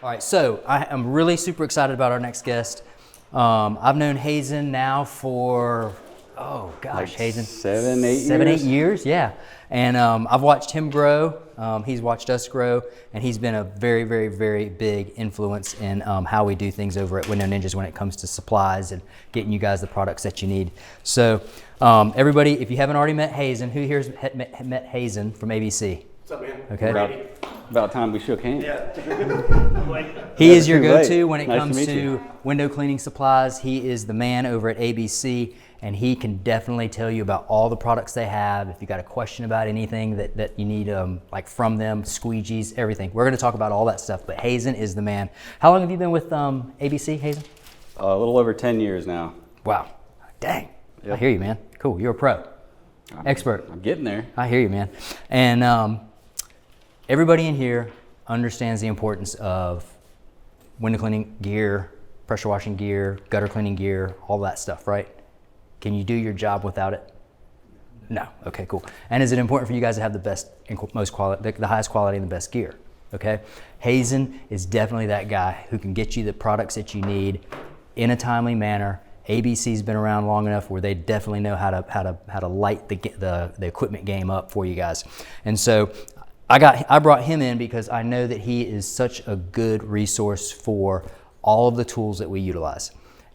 All right, so I am really super excited about our next guest. I've known Hazen now for, oh gosh, like Hazen. 7-8 years, yeah. And I've watched him grow. He's watched us grow, and he's been a very, very, very big influence in how we do things over at Window Ninjas when it comes to supplies and getting you guys the products that you need. So everybody, if you haven't already met Hazen, who here's met Hazen from ABC? What's up, man? Okay. About time we shook hands. Yeah. He is your too late. go-to when it Nice to comes meet to you. window cleaning supplies. He is the man over at ABC, and he can definitely tell you about all the products they have. If you got a question about anything that you need, like from them, squeegees, everything. We're going to talk about all that stuff, but Hazen is the man. How long have you been with ABC, Hazen? A little over 10 years now. Wow. Dang. Yep. I hear you, man. Cool. You're a pro. Expert. I'm getting there. I hear you, man. And everybody in here understands the importance of window cleaning gear, pressure washing gear, gutter cleaning gear, all that stuff, right? Can you do your job without it? No. Okay, cool. And is it important for you guys to have the best, most quality, the highest quality and the best gear? Okay. Hazen is definitely that guy who can get you the products that you need in a timely manner. ABC's been around long enough where they definitely know how to light the equipment game up for you guys. And so I brought him in because I know that he is such a good resource for all of the tools that we utilize.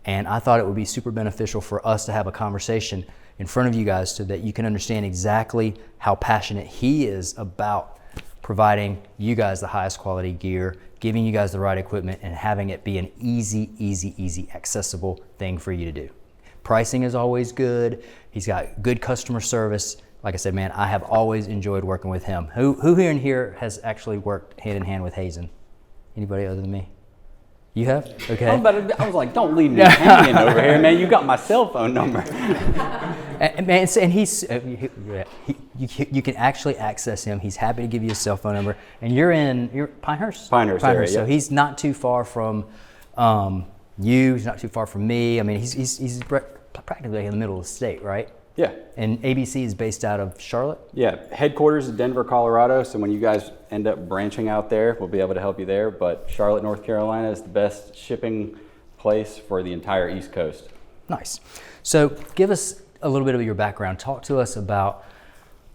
And I thought it would be super beneficial for us to have a conversation in front of you guys so that you can understand exactly how passionate he is about providing you guys the highest quality gear, giving you guys the right equipment, and having it be an easy, accessible thing for you to do. Pricing is always good. He's got good customer service. Like I said, man, I have always enjoyed working with him. Who here in here has actually worked hand in hand with Hazen? Anybody other than me? You have? Okay. I was like, don't leave me hanging over here, man. You got my cell phone number. and he's you can actually access him. He's happy to give you a cell phone number. And you're Pinehurst? Pinehurst area, So yeah. he's not too far from you. He's not too far from me. I mean, he's practically in the middle of the state, right? Yeah. And ABC is based out of Charlotte? Yeah, headquarters is Denver, Colorado. So when you guys end up branching out there, we'll be able to help you there. But Charlotte, North Carolina is the best shipping place for the entire East Coast. Nice. So give us a little bit of your background. Talk to us about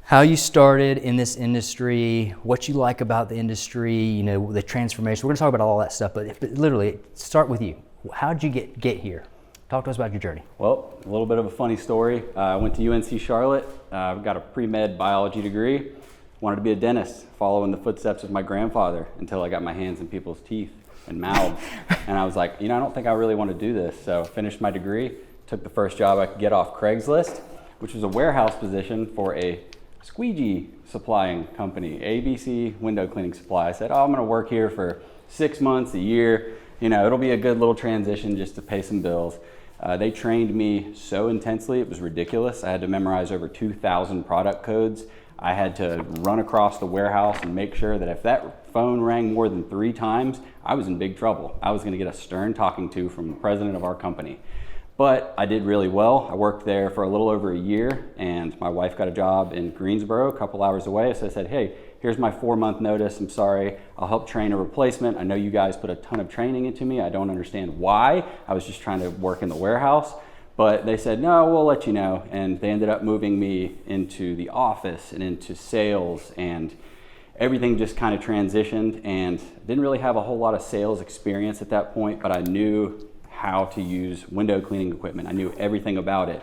how you started in this industry, what you like about the industry, you know, the transformation. We're going to talk about all that stuff, but literally start with you. How did you get here? Talk to us about your journey. Well, a little bit of a funny story. I went to UNC Charlotte, got a pre-med biology degree, wanted to be a dentist, following the footsteps of my grandfather until I got my hands in people's teeth and mouths. And I was like, I don't think I really want to do this. So I finished my degree, took the first job I could get off Craigslist, which was a warehouse position for a squeegee supplying company, ABC Window Cleaning Supply. I said, I'm going to work here for 6 months, a year. It'll be a good little transition just to pay some bills. They trained me so intensely, it was ridiculous. I had to memorize over 2,000 product codes. I had to run across the warehouse and make sure that if that phone rang more than 3 times, I was in big trouble. I was going to get a stern talking to from the president of our company. But I did really well. I worked there for a little over a year, and my wife got a job in Greensboro, a couple hours away. So I said, hey, here's my 4-month notice. I'm sorry. I'll help train a replacement. I know you guys put a ton of training into me. I don't understand why. I was just trying to work in the warehouse. But they said, no, we'll let you know. And they ended up moving me into the office and into sales, and everything just kind of transitioned. And didn't really have a whole lot of sales experience at that point, but I knew how to use window cleaning equipment. I knew everything about it.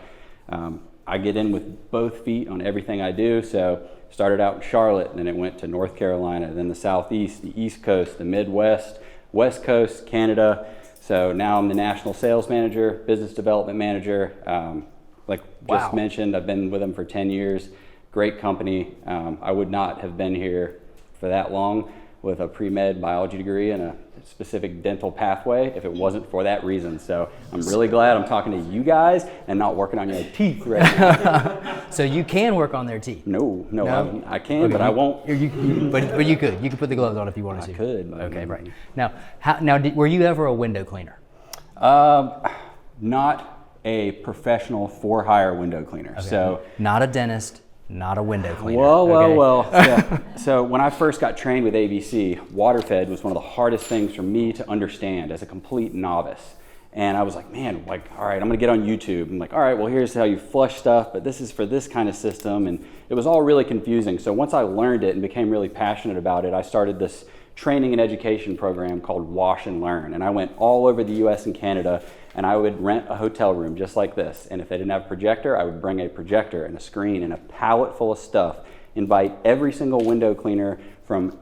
I get in with both feet on everything I do. So started out in Charlotte, and then it went to North Carolina, then the Southeast, the East Coast, the Midwest, West Coast, Canada. So now I'm the national sales manager, business development manager. Just mentioned, I've been with them for 10 years. Great company. I would not have been here for that long with a pre-med biology degree and a specific dental pathway if it wasn't for that reason. So I'm really glad I'm talking to you guys and not working on your teeth right now. So you can work on their teeth? No, I can, okay, but I won't. But you could. You could put the gloves on if you wanted to. I could. Okay, right. Now, were you ever a window cleaner? Not a professional for-hire window cleaner. Okay. So not a dentist. not a window cleaner. Well. Yeah. So when I first got trained with ABC, water fed was one of the hardest things for me to understand as a complete novice. And I was like, man, like, all right, I'm gonna get on YouTube. I'm like, all right, well, here's how you flush stuff, but this is for this kind of system. And it was all really confusing. So once I learned it and became really passionate about it, I started this training and education program called Wash and Learn. And I went all over the US and Canada, and I would rent a hotel room just like this. And if they didn't have a projector, I would bring a projector and a screen and a pallet full of stuff, invite every single window cleaner from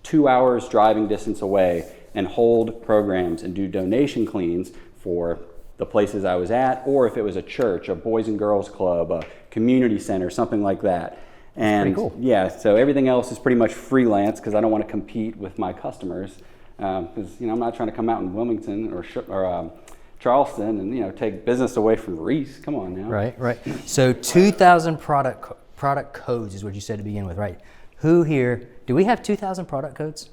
2 hours driving distance away, and hold programs and do donation cleans for the places I was at, or if it was a church, a boys and girls club, a community center, something like that. And cool. Yeah, so everything else is pretty much freelance because I don't want to compete with my customers. Because I'm not trying to come out in Wilmington or Charleston and take business away from Reese. Come on now. Right. So 2,000 product codes is what you said to begin with, right? Who here? Do we have 2,000 product codes?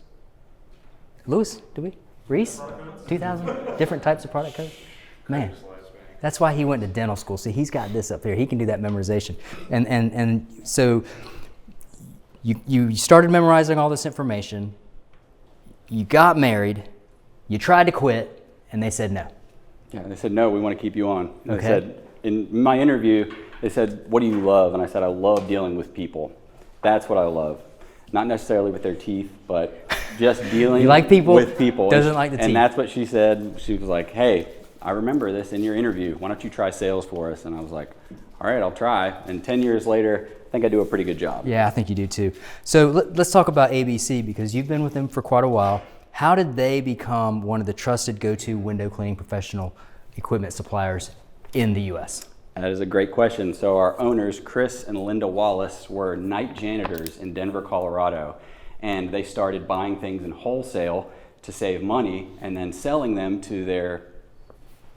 Lewis, do we? Reese? 2,000 different types of product codes? Man, that's why he went to dental school. See, he's got this up here. He can do that memorization. And so you started memorizing all this information. You got married. You tried to quit, and they said no. Yeah, they said, no, we want to keep you on. And Okay. They said, in my interview, they said, what do you love? And I said, I love dealing with people. That's what I love. Not necessarily with their teeth, but just dealing You like people, with people. doesn't like the teeth. And that's what she said. She was like, hey, I remember this in your interview. Why don't you try sales for us? And I was like, all right, I'll try. And 10 years later, I think I do a pretty good job. Yeah, I think you do too. So let's talk about ABC because you've been with them for quite a while. How did they become one of the trusted go-to window cleaning professional equipment suppliers in the U.S.? That is a great question. So our owners, Chris and Linda Wallace, were night janitors in Denver, Colorado. And they started buying things in wholesale to save money and then selling them to their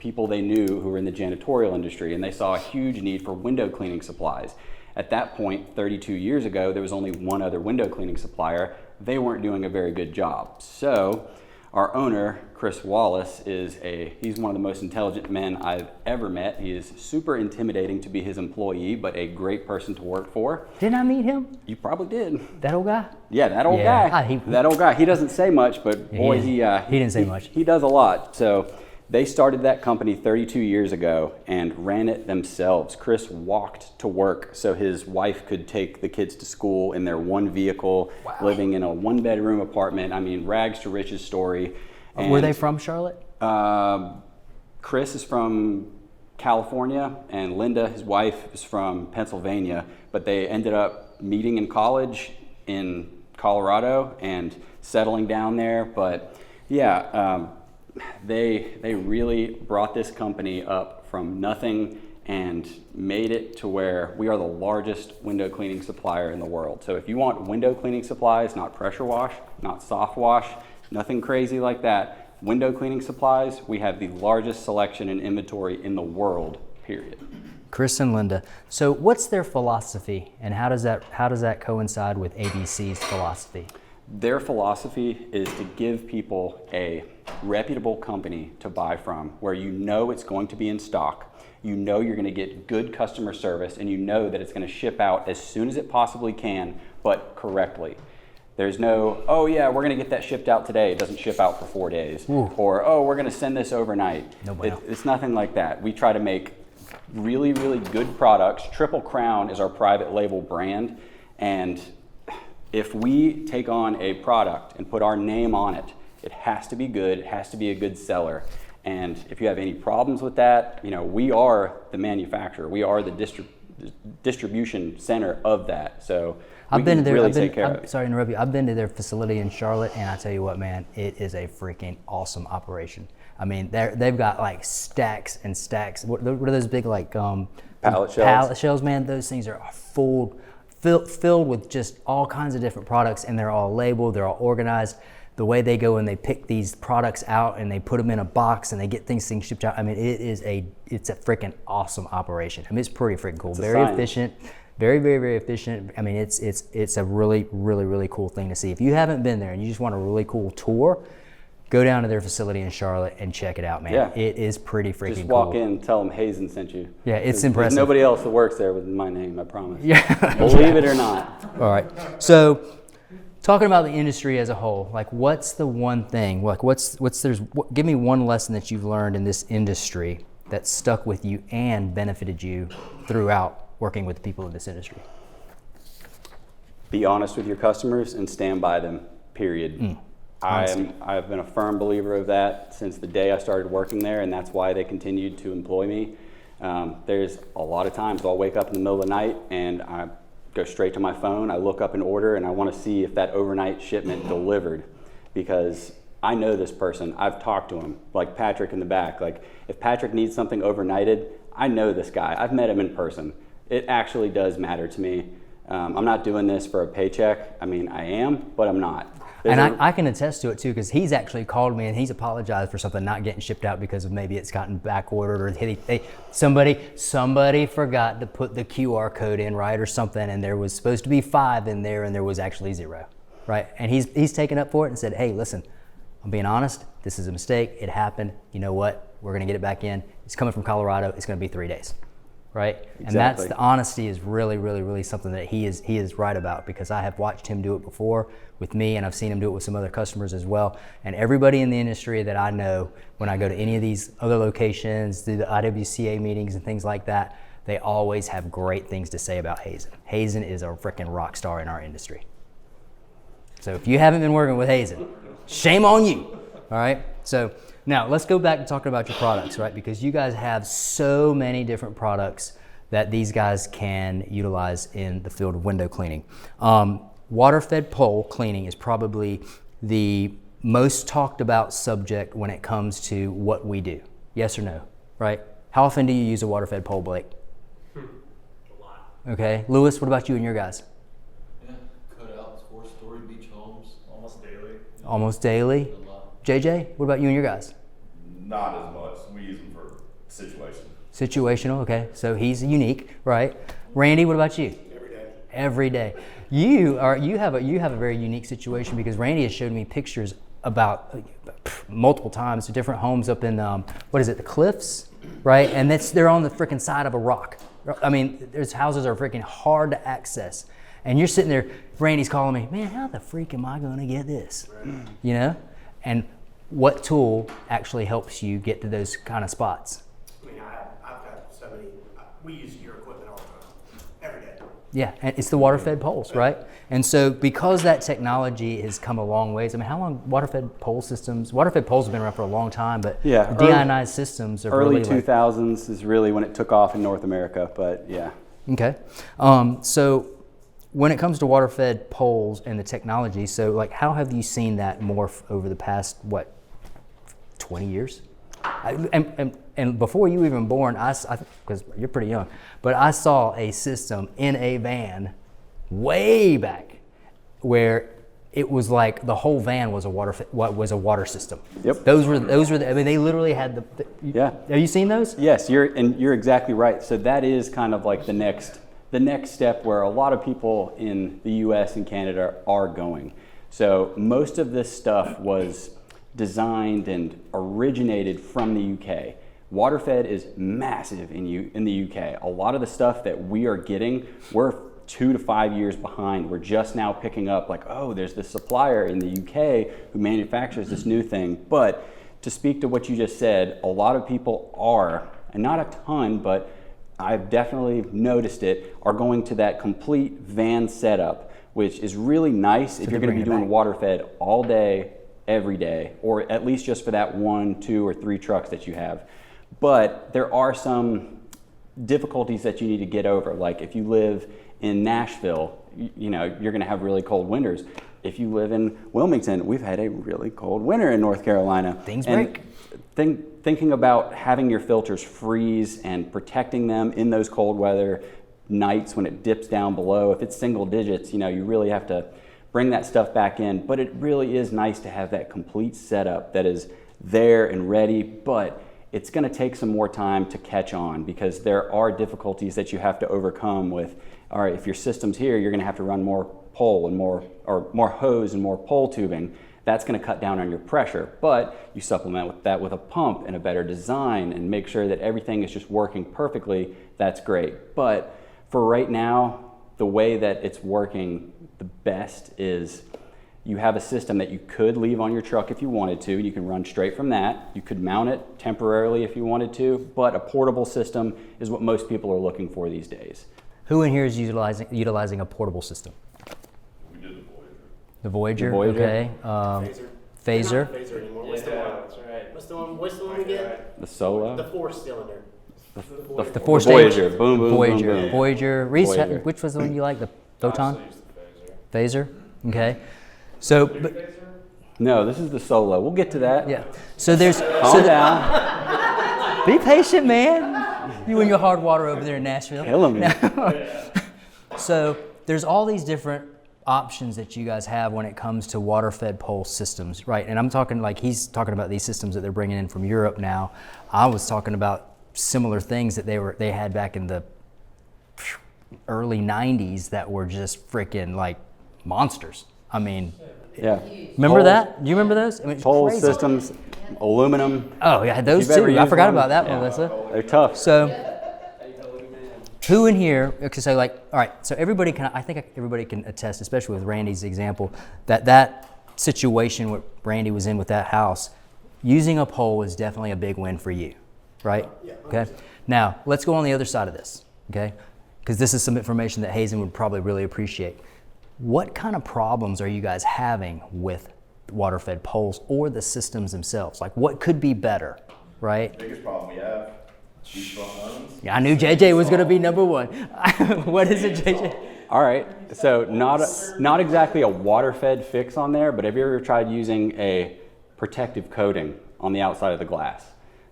people they knew who were in the janitorial industry. And they saw a huge need for window cleaning supplies. At that point, 32 years ago, there was only one other window cleaning supplier. They weren't doing a very good job. So our owner, Chris Wallace, he's one of the most intelligent men I've ever met. He is super intimidating to be his employee, but a great person to work for. Didn't I meet him? You probably did. That old guy? Yeah, that old Yeah. guy. That old guy. He doesn't say much, but boy, he didn't say much. He does a lot. So they started that company 32 years ago and ran it themselves. Chris walked to work so his wife could take the kids to school in their one vehicle, living in a one-bedroom apartment. I mean, rags to riches story. And were they from Charlotte? Chris is from California, and Linda, his wife, is from Pennsylvania. But they ended up meeting in college in Colorado and settling down there. But yeah, they really brought this company up from nothing and made it to where we are the largest window cleaning supplier in the world. So if you want window cleaning supplies, not pressure wash, not soft wash, nothing crazy like that, window cleaning supplies, we have the largest selection and inventory in the world, period. Chris and Linda. So what's their philosophy and how does that coincide with ABC's philosophy? Their philosophy is to give people a reputable company to buy from where you know it's going to be in stock, you know you're going to get good customer service, and you know that it's going to ship out as soon as it possibly can, but correctly. There's no, oh yeah, we're going to get that shipped out today. It doesn't ship out for 4 days. Ooh. Or, oh, we're going to send this overnight. No bueno. It's nothing like that. We try to make really, really good products. Triple Crown is our private label brand. And if we take on a product and put our name on it, it has to be good. It has to be a good seller. And if you have any problems with that, we are the manufacturer. We are the distribution center of that. So I've been to their, sorry to interrupt you. I've been to their facility in Charlotte, and I tell you what, man, it is a freaking awesome operation. I mean, they've got like stacks and stacks. What are those big like pallet shelves? Pallet shelves, man. Those things are filled with just all kinds of different products, and they're all labeled. They're all organized. The way they go and they pick these products out and they put them in a box and they get things shipped out. I mean, it's a freaking awesome operation. I mean, it's pretty freaking cool. Very efficient. Very, very, very efficient. I mean, it's a really, really, really cool thing to see. If you haven't been there and you just want a really cool tour, go down to their facility in Charlotte and check it out, man. Yeah. It is pretty freaking cool. Just walk in, tell them Hazen sent you. Yeah, it's There's impressive. nobody else that works there with my name, I promise. Yeah. Believe it or not. All right. So, talking about the industry as a whole, like what's the one thing, like give me one lesson that you've learned in this industry that stuck with you and benefited you throughout working with the people in this industry? Be honest with your customers and stand by them, period. I've been a firm believer of that since the day I started working there, and that's why they continued to employ me. There's a lot of times I'll wake up in the middle of the night and I go straight to my phone, I look up an order, and I want to see if that overnight shipment delivered, because I know this person. I've talked to him, like Patrick in the back. Like if Patrick needs something overnighted, I know this guy. I've met him in person. It actually does matter to me. I'm not doing this for a paycheck. I mean, I am, but I'm not. And I can attest to it too, because he's actually called me and he's apologized for something not getting shipped out because of maybe it's gotten back ordered, or somebody forgot to put the QR code in right or something, and there was supposed to be 5 in there and there was actually 0, right? And he's taken up for it and said, hey, listen, I'm being honest, this is a mistake, it happened, you know what, we're gonna get it back in, it's coming from Colorado, it's gonna be 3 days. Right? Exactly. And that's the honesty is really, really, really something that he is right about, because I have watched him do it before with me, and I've seen him do it with some other customers as well. And everybody in the industry that I know, when I go to any of these other locations, do the IWCA meetings and things like that, they always have great things to say about Hazen. Hazen is a freaking rock star in our industry. So if you haven't been working with Hazen, shame on you. All right? So now let's go back to talking about your products, right? Because you guys have so many different products that these guys can utilize in the field of window cleaning. Water-fed pole cleaning is probably the most talked about subject when it comes to what we do. Yes or no, right? How often do you use a water-fed pole, Blake? A lot. Okay. Lewis, what about you and your guys? Yeah, cutouts, 4-story beach homes, almost daily. Almost daily. A lot. JJ, what about you and your guys? Not as much. We use them for situation. Situational, okay. So he's unique, right? Randy, what about you? Every day. Every day. You have a very unique situation, because Randy has showed me pictures about multiple times of different homes up in the Cliffs, right? And they're on the freaking side of a rock. I mean, there's houses are freaking hard to access, and you're sitting there. Randy's calling me, man, how the freak am I going to get this? Right. You know, and what tool actually helps you get to those kind of spots? I mean, I've got so many. We use your equipment all the time, every day. Yeah, and it's the water-fed poles, right? And so because that technology has come a long ways, I mean, how long water-fed pole poles have been around for a long time, but yeah, the deionized systems are early really 2000s is really when it took off in North America, but yeah. Okay. So when it comes to water-fed poles and the technology, so like how have you seen that morph over the past, 20 years? And before you were even born, because you're pretty young, but I saw a system in a van way back where it was like the whole van was a water system. Yep. Those were I mean, they literally had Yeah. Have you seen those? Yes, you're exactly right. So that is kind of like the next step where a lot of people in the US and Canada are going. So most of this stuff was designed and originated from the UK. Waterfed is massive in the UK. A lot of the stuff that we are getting, we're 2 to 5 years behind. We're just now picking up like, oh, there's this supplier in the UK who manufactures this new thing. But to speak to what you just said, a lot of people are, and not a ton, but I've definitely noticed it, are going to that complete van setup, which is really nice if you're going to be doing waterfed all day, every day, or at least just for that 1, 2, or 3 trucks that you have. But there are some difficulties that you need to get over. Like if you live in Nashville, you know, you're going to have really cold winters. If you live in Wilmington, we've had a really cold winter in North Carolina. Things break. Thinking about having your filters freeze and protecting them in those cold weather nights when it dips down below, if it's single digits, you know, you really have to bring that stuff back in. But it really is nice to have that complete setup that is there and ready, but it's going to take some more time to catch on, because there are difficulties that you have to overcome with, all right, if your system's here, you're going to have to run more pole and more hose and more pole tubing. That's going to cut down on your pressure, but you supplement with that with a pump and a better design and make sure that everything is just working perfectly. That's great. But for right now, the way that it's working the best is you have a system that you could leave on your truck if you wanted to. You can run straight from that. You could mount it temporarily if you wanted to, but a portable system is what most people are looking for these days. Who in here is utilizing a portable system? We did the Voyager. The Voyager, The Voyager. okay. Phaser. Phaser. Not Phaser anymore. Yeah, What's the one? that's right. What's the one again? The Solo. The 4-cylinder. The four-stage. Voyager. Boom, boom, Voyager. boom, boom. Voyager. Reese, Voyager. which was the one you liked? The I Photon? also use the phaser. Phaser? Okay. So, Big but, phaser? No, this is the Solo. We'll get to that. yeah. So there's, Calm down. be patient, man. You and your hard water over there in Nashville. Killing me. So there's all these different options that you guys have when it comes to water-fed pole systems, right? And I'm talking like he's talking about these systems that they're bringing in from Europe now. I was talking about similar things that they had back in the early 90s that were just freaking like monsters. I mean, Yeah. remember Poles- that? Do you remember those? I mean, it's Pole crazy. systems, aluminum. Oh yeah, those You've ever too. I used forgot one? about that, Yeah. Melissa. They're tough. So. How you doing, man? Who in here, okay, so like, all right, so everybody can, I think everybody can attest, especially with Randy's example, that situation what Randy was in with that house, using a pole is definitely a big win for you, right? Yeah, Okay. Now, let's go on the other side of this, okay? Because this is some information that Hazen would probably really appreciate. What kind of problems are you guys having with water-fed poles or the systems themselves? Like, what could be better, right? Biggest problem we have, beachfront homes. Yeah, I knew JJ was going to be number one. What is it, JJ? All right, so not exactly a water-fed fix on there, but have you ever tried using a protective coating on the outside of the glass?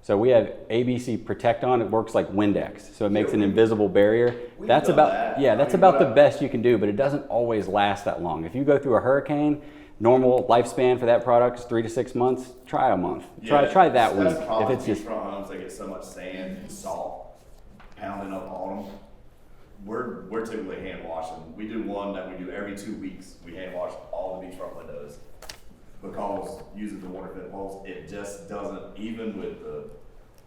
So we have ABC Protect On. It works like Windex, so it makes an invisible barrier. That's done about that. that's about the best you can do, but it doesn't always last that long. If you go through a hurricane, normal lifespan for that product is 3 to 6 months. Try a month. Try that That's week. the problem If it's with just beachfront homes, they get so much sand and salt pounding up on them. We're typically hand washing. We do one that we do every 2 weeks. We hand wash all the beachfront windows because using the water-fed poles, it just doesn't, even with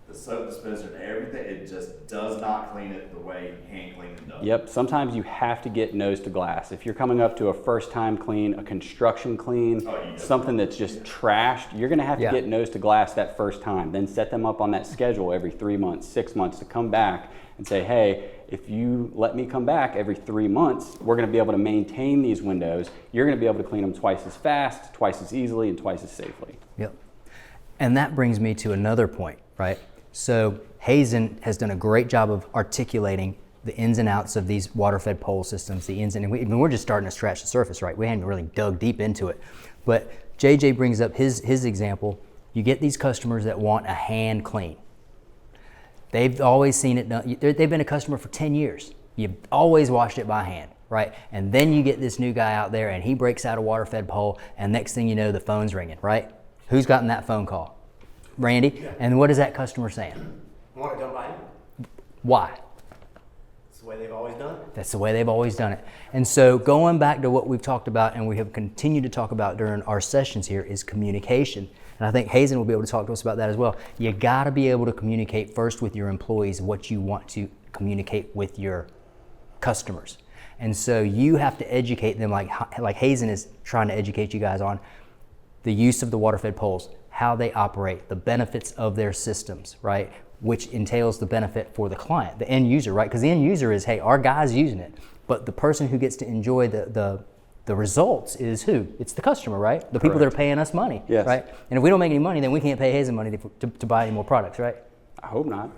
the soap dispenser and everything, it just does not clean it the way hand cleaning does. Yep, sometimes you have to get nose to glass. If you're coming up to a first time clean, a construction clean, Oh, you something that's just trashed, you're gonna have to Yeah. get nose to glass that first time. Then set them up on that schedule every 3 months, 6 months to come back and say, hey, if you let me come back every 3 months, we're gonna be able to maintain these windows. You're gonna be able to clean them twice as fast, twice as easily, and twice as safely. Yep. And that brings me to another point, right? So Hazen has done a great job of articulating the ins and outs of these water-fed pole systems, the ins and we're just starting to scratch the surface, right? We hadn't really dug deep into it. But JJ brings up his example. You get these customers that want a hand clean. They've always seen it done. They've been a customer for 10 years. You've always washed it by hand, right? And then you get this new guy out there and he breaks out a water-fed pole and next thing you know, the phone's ringing, right? Who's gotten that phone call? Randy. Yeah. And what is that customer saying? Want it done by hand. Why? It's the way they've always done it. That's the way they've always done it. And so going back to what we've talked about and we have continued to talk about during our sessions here is communication. And I think Hazen will be able to talk to us about that as well. You gotta be able to communicate first with your employees what you want to communicate with your customers. And so you have to educate them like Hazen is trying to educate you guys on the use of the water-fed poles, how they operate, the benefits of their systems, right? Which entails the benefit for the client, the end user, right? Because the end user is, hey, our guy's using it. But the person who gets to enjoy the results is who? It's the customer, right? The people that are paying us money, Yes. right? And if we don't make any money, then we can't pay Hazen money to buy any more products, right? I hope not.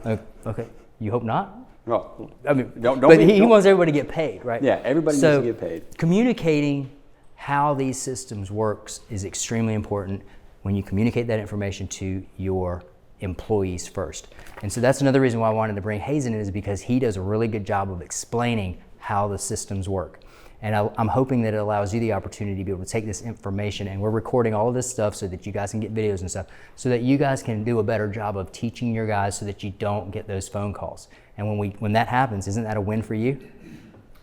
Okay, you hope not? Well, I mean, don't but be- he don't- wants everybody to get paid, right? Yeah, everybody needs So to get paid. communicating how these systems works is extremely important when you communicate that information to your employees first. And so that's another reason why I wanted to bring Hazen in is because he does a really good job of explaining how the systems work. And I'm hoping that it allows you the opportunity to be able to take this information, and we're recording all of this stuff so that you guys can get videos and stuff, so that you guys can do a better job of teaching your guys so that you don't get those phone calls. And when that happens, isn't that a win for you?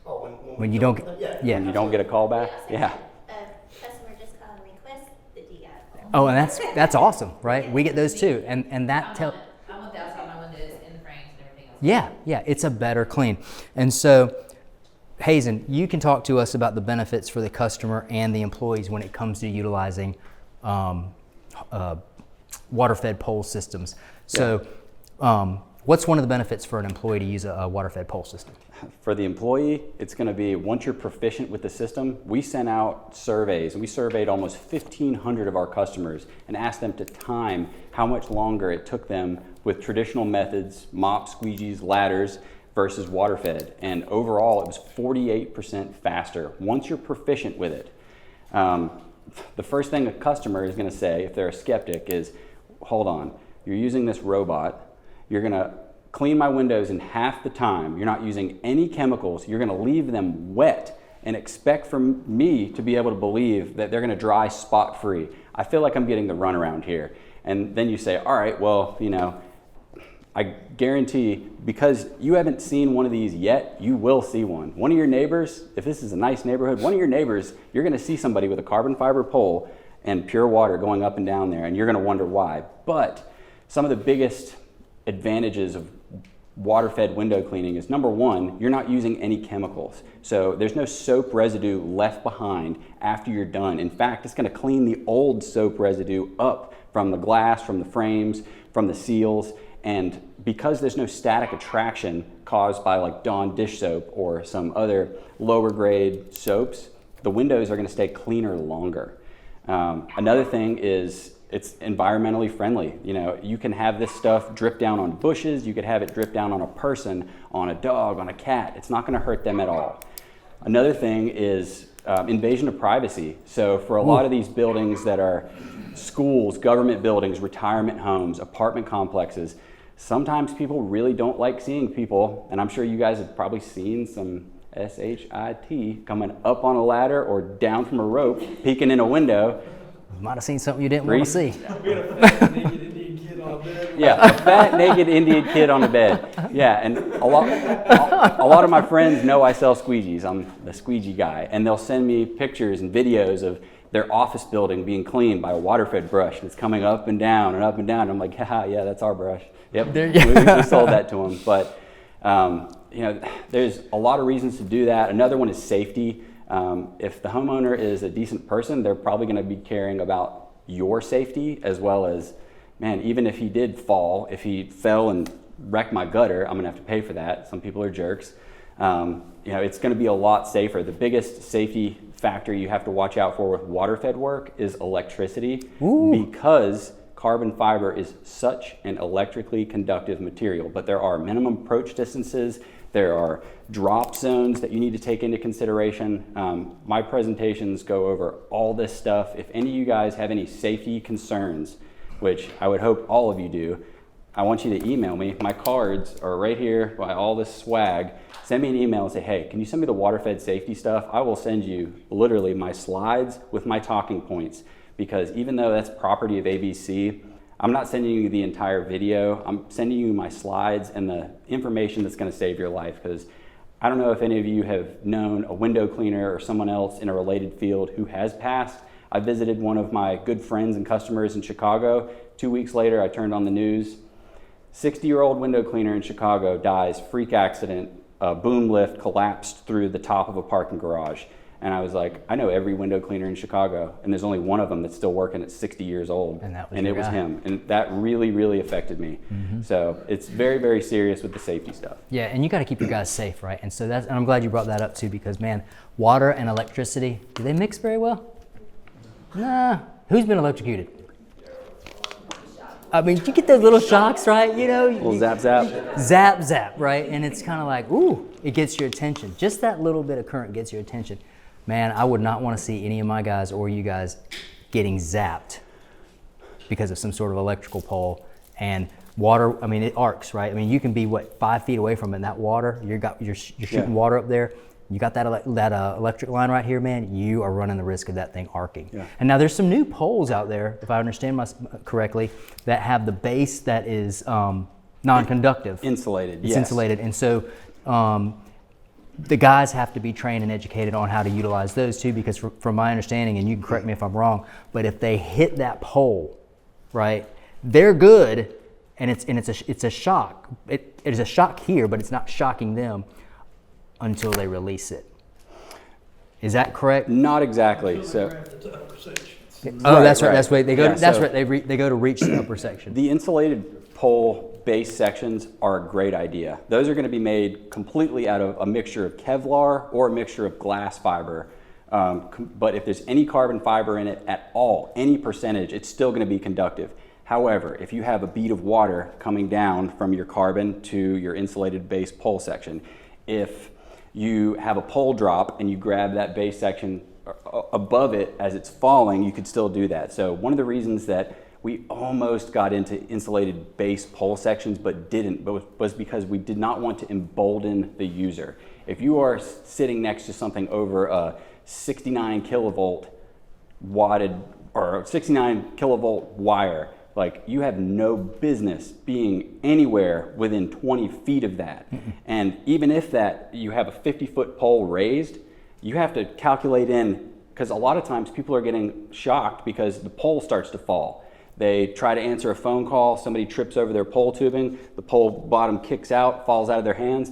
Oh, When you don't, yeah. yeah. You don't get a call back? Yeah. A customer just called and requested the Oh, and that's awesome, right? We get those too, and that tell. I want the outside of my windows and the frames and everything else. Yeah, it's a better clean. And so, Hazen, you can talk to us about the benefits for the customer and the employees when it comes to utilizing water-fed pole systems. So, what's one of the benefits for an employee to use a water-fed pole system? For the employee, it's going to be once you're proficient with the system, we sent out surveys and we surveyed almost 1,500 of our customers and asked them to time how much longer it took them with traditional methods, mops, squeegees, ladders versus water fed. And overall, it was 48% faster once you're proficient with it. The first thing a customer is going to say if they're a skeptic is, hold on, you're using this robot, you're going to clean my windows in half the time. You're not using any chemicals. You're going to leave them wet and expect from me to be able to believe that they're going to dry spot free. I feel like I'm getting the runaround here. And then you say, all right, well, I guarantee because you haven't seen one of these yet, you will see one. One of your neighbors, if this is a nice neighborhood, one of your neighbors, you're going to see somebody with a carbon fiber pole and pure water going up and down there, and you're going to wonder why. But some of the biggest advantages of water-fed window cleaning is, number one, you're not using any chemicals. So there's no soap residue left behind after you're done. In fact, it's going to clean the old soap residue up from the glass, from the frames, from the seals. And because there's no static attraction caused by like Dawn dish soap or some other lower grade soaps, the windows are going to stay cleaner longer. Another thing is it's environmentally friendly. You can have this stuff drip down on bushes, you could have it drip down on a person, on a dog, on a cat. It's not going to hurt them at all. Another thing is invasion of privacy. So for a lot of these buildings that are schools, government buildings, retirement homes, apartment complexes, sometimes people really don't like seeing people, and I'm sure you guys have probably seen some SHIT coming up on a ladder or down from a rope, peeking in a window. Might have seen something you didn't want to see. We had a fat naked Indian kid on a bed. Yeah, a fat naked Indian kid on a bed. Yeah, and a lot of my friends know I sell squeegees. I'm the squeegee guy, and they'll send me pictures and videos of their office building being cleaned by a water-fed brush, and it's coming up and down and up and down. I'm like, yeah, that's our brush. Yep, we sold that to them. But there's a lot of reasons to do that. Another one is safety. If the homeowner is a decent person, they're probably going to be caring about your safety as well as, man, even if he did fall, if he fell and wrecked my gutter, I'm going to have to pay for that. Some people are jerks. It's going to be a lot safer. The biggest safety factor you have to watch out for with water-fed work is electricity. Because carbon fiber is such an electrically conductive material, but there are minimum approach distances. There are drop zones that you need to take into consideration. My presentations go over all this stuff. If any of you guys have any safety concerns, which I would hope all of you do, I want you to email me. My cards are right here by all this swag. Send me an email and say, hey, can you send me the water-fed safety stuff? I will send you literally my slides with my talking points, because even though that's property of ABC, I'm not sending you the entire video. I'm sending you my slides and the information that's going to save your life, because I don't know if any of you have known a window cleaner or someone else in a related field who has passed. I visited one of my good friends and customers in Chicago. 2 weeks later, I turned on the news. 60-year-old window cleaner in Chicago dies, freak accident, a boom lift collapsed through the top of a parking garage. And I was like, I know every window cleaner in Chicago, and there's only one of them that's still working at 60 years old. And it was him. And that really, really affected me. Mm-hmm. So it's very, very serious with the safety stuff. Yeah, and you got to keep your guys safe, right? And so and I'm glad you brought that up too, because man, water and electricity, do they mix very well? Nah. Who's been electrocuted? I mean, you get those little shocks, right? Little zap, zap. Zap, zap, right? And it's kind of like, ooh, it gets your attention. Just that little bit of current gets your attention. Man, I would not want to see any of my guys or you guys getting zapped because of some sort of electrical pole. And water, I mean, it arcs, right? I mean, you can be, 5 feet away from it, and that water, you're shooting water up there. You got that electric line right here, man, you are running the risk of that thing arcing. Yeah. And now there's some new poles out there, if I understand correctly, that have the base that is non-conductive. Insulated, It's insulated. And so the guys have to be trained and educated on how to utilize those too, because from my understanding, and you can correct me if I'm wrong, but if they hit that pole, right, they're good, and it's a shock. It is a shock here, but it's not shocking them until they release it. Is that correct? Not exactly. So The upper sections. Oh, Right, that's right. right. That's right. They go. Yeah, That's so- right. They go to reach the upper section. the insulated pole base sections are a great idea. Those are going to be made completely out of a mixture of Kevlar or a mixture of glass fiber. But if there's any carbon fiber in it at all, any percentage, it's still going to be conductive. However, if you have a bead of water coming down from your carbon to your insulated base pole section, if you have a pole drop and you grab that base section above it as it's falling, you could still do that. So one of the reasons that we almost got into insulated base pole sections but didn't, was because we did not want to embolden the user. If you are sitting next to something over a 69 kilovolt watted or 69 kilovolt wire, like, you have no business being anywhere within 20 feet of that. And even if that you have a 50-foot pole raised, you have to calculate in, because a lot of times people are getting shocked because the pole starts to fall. They try to answer a phone call, somebody trips over their pole tubing, the pole bottom kicks out, falls out of their hands.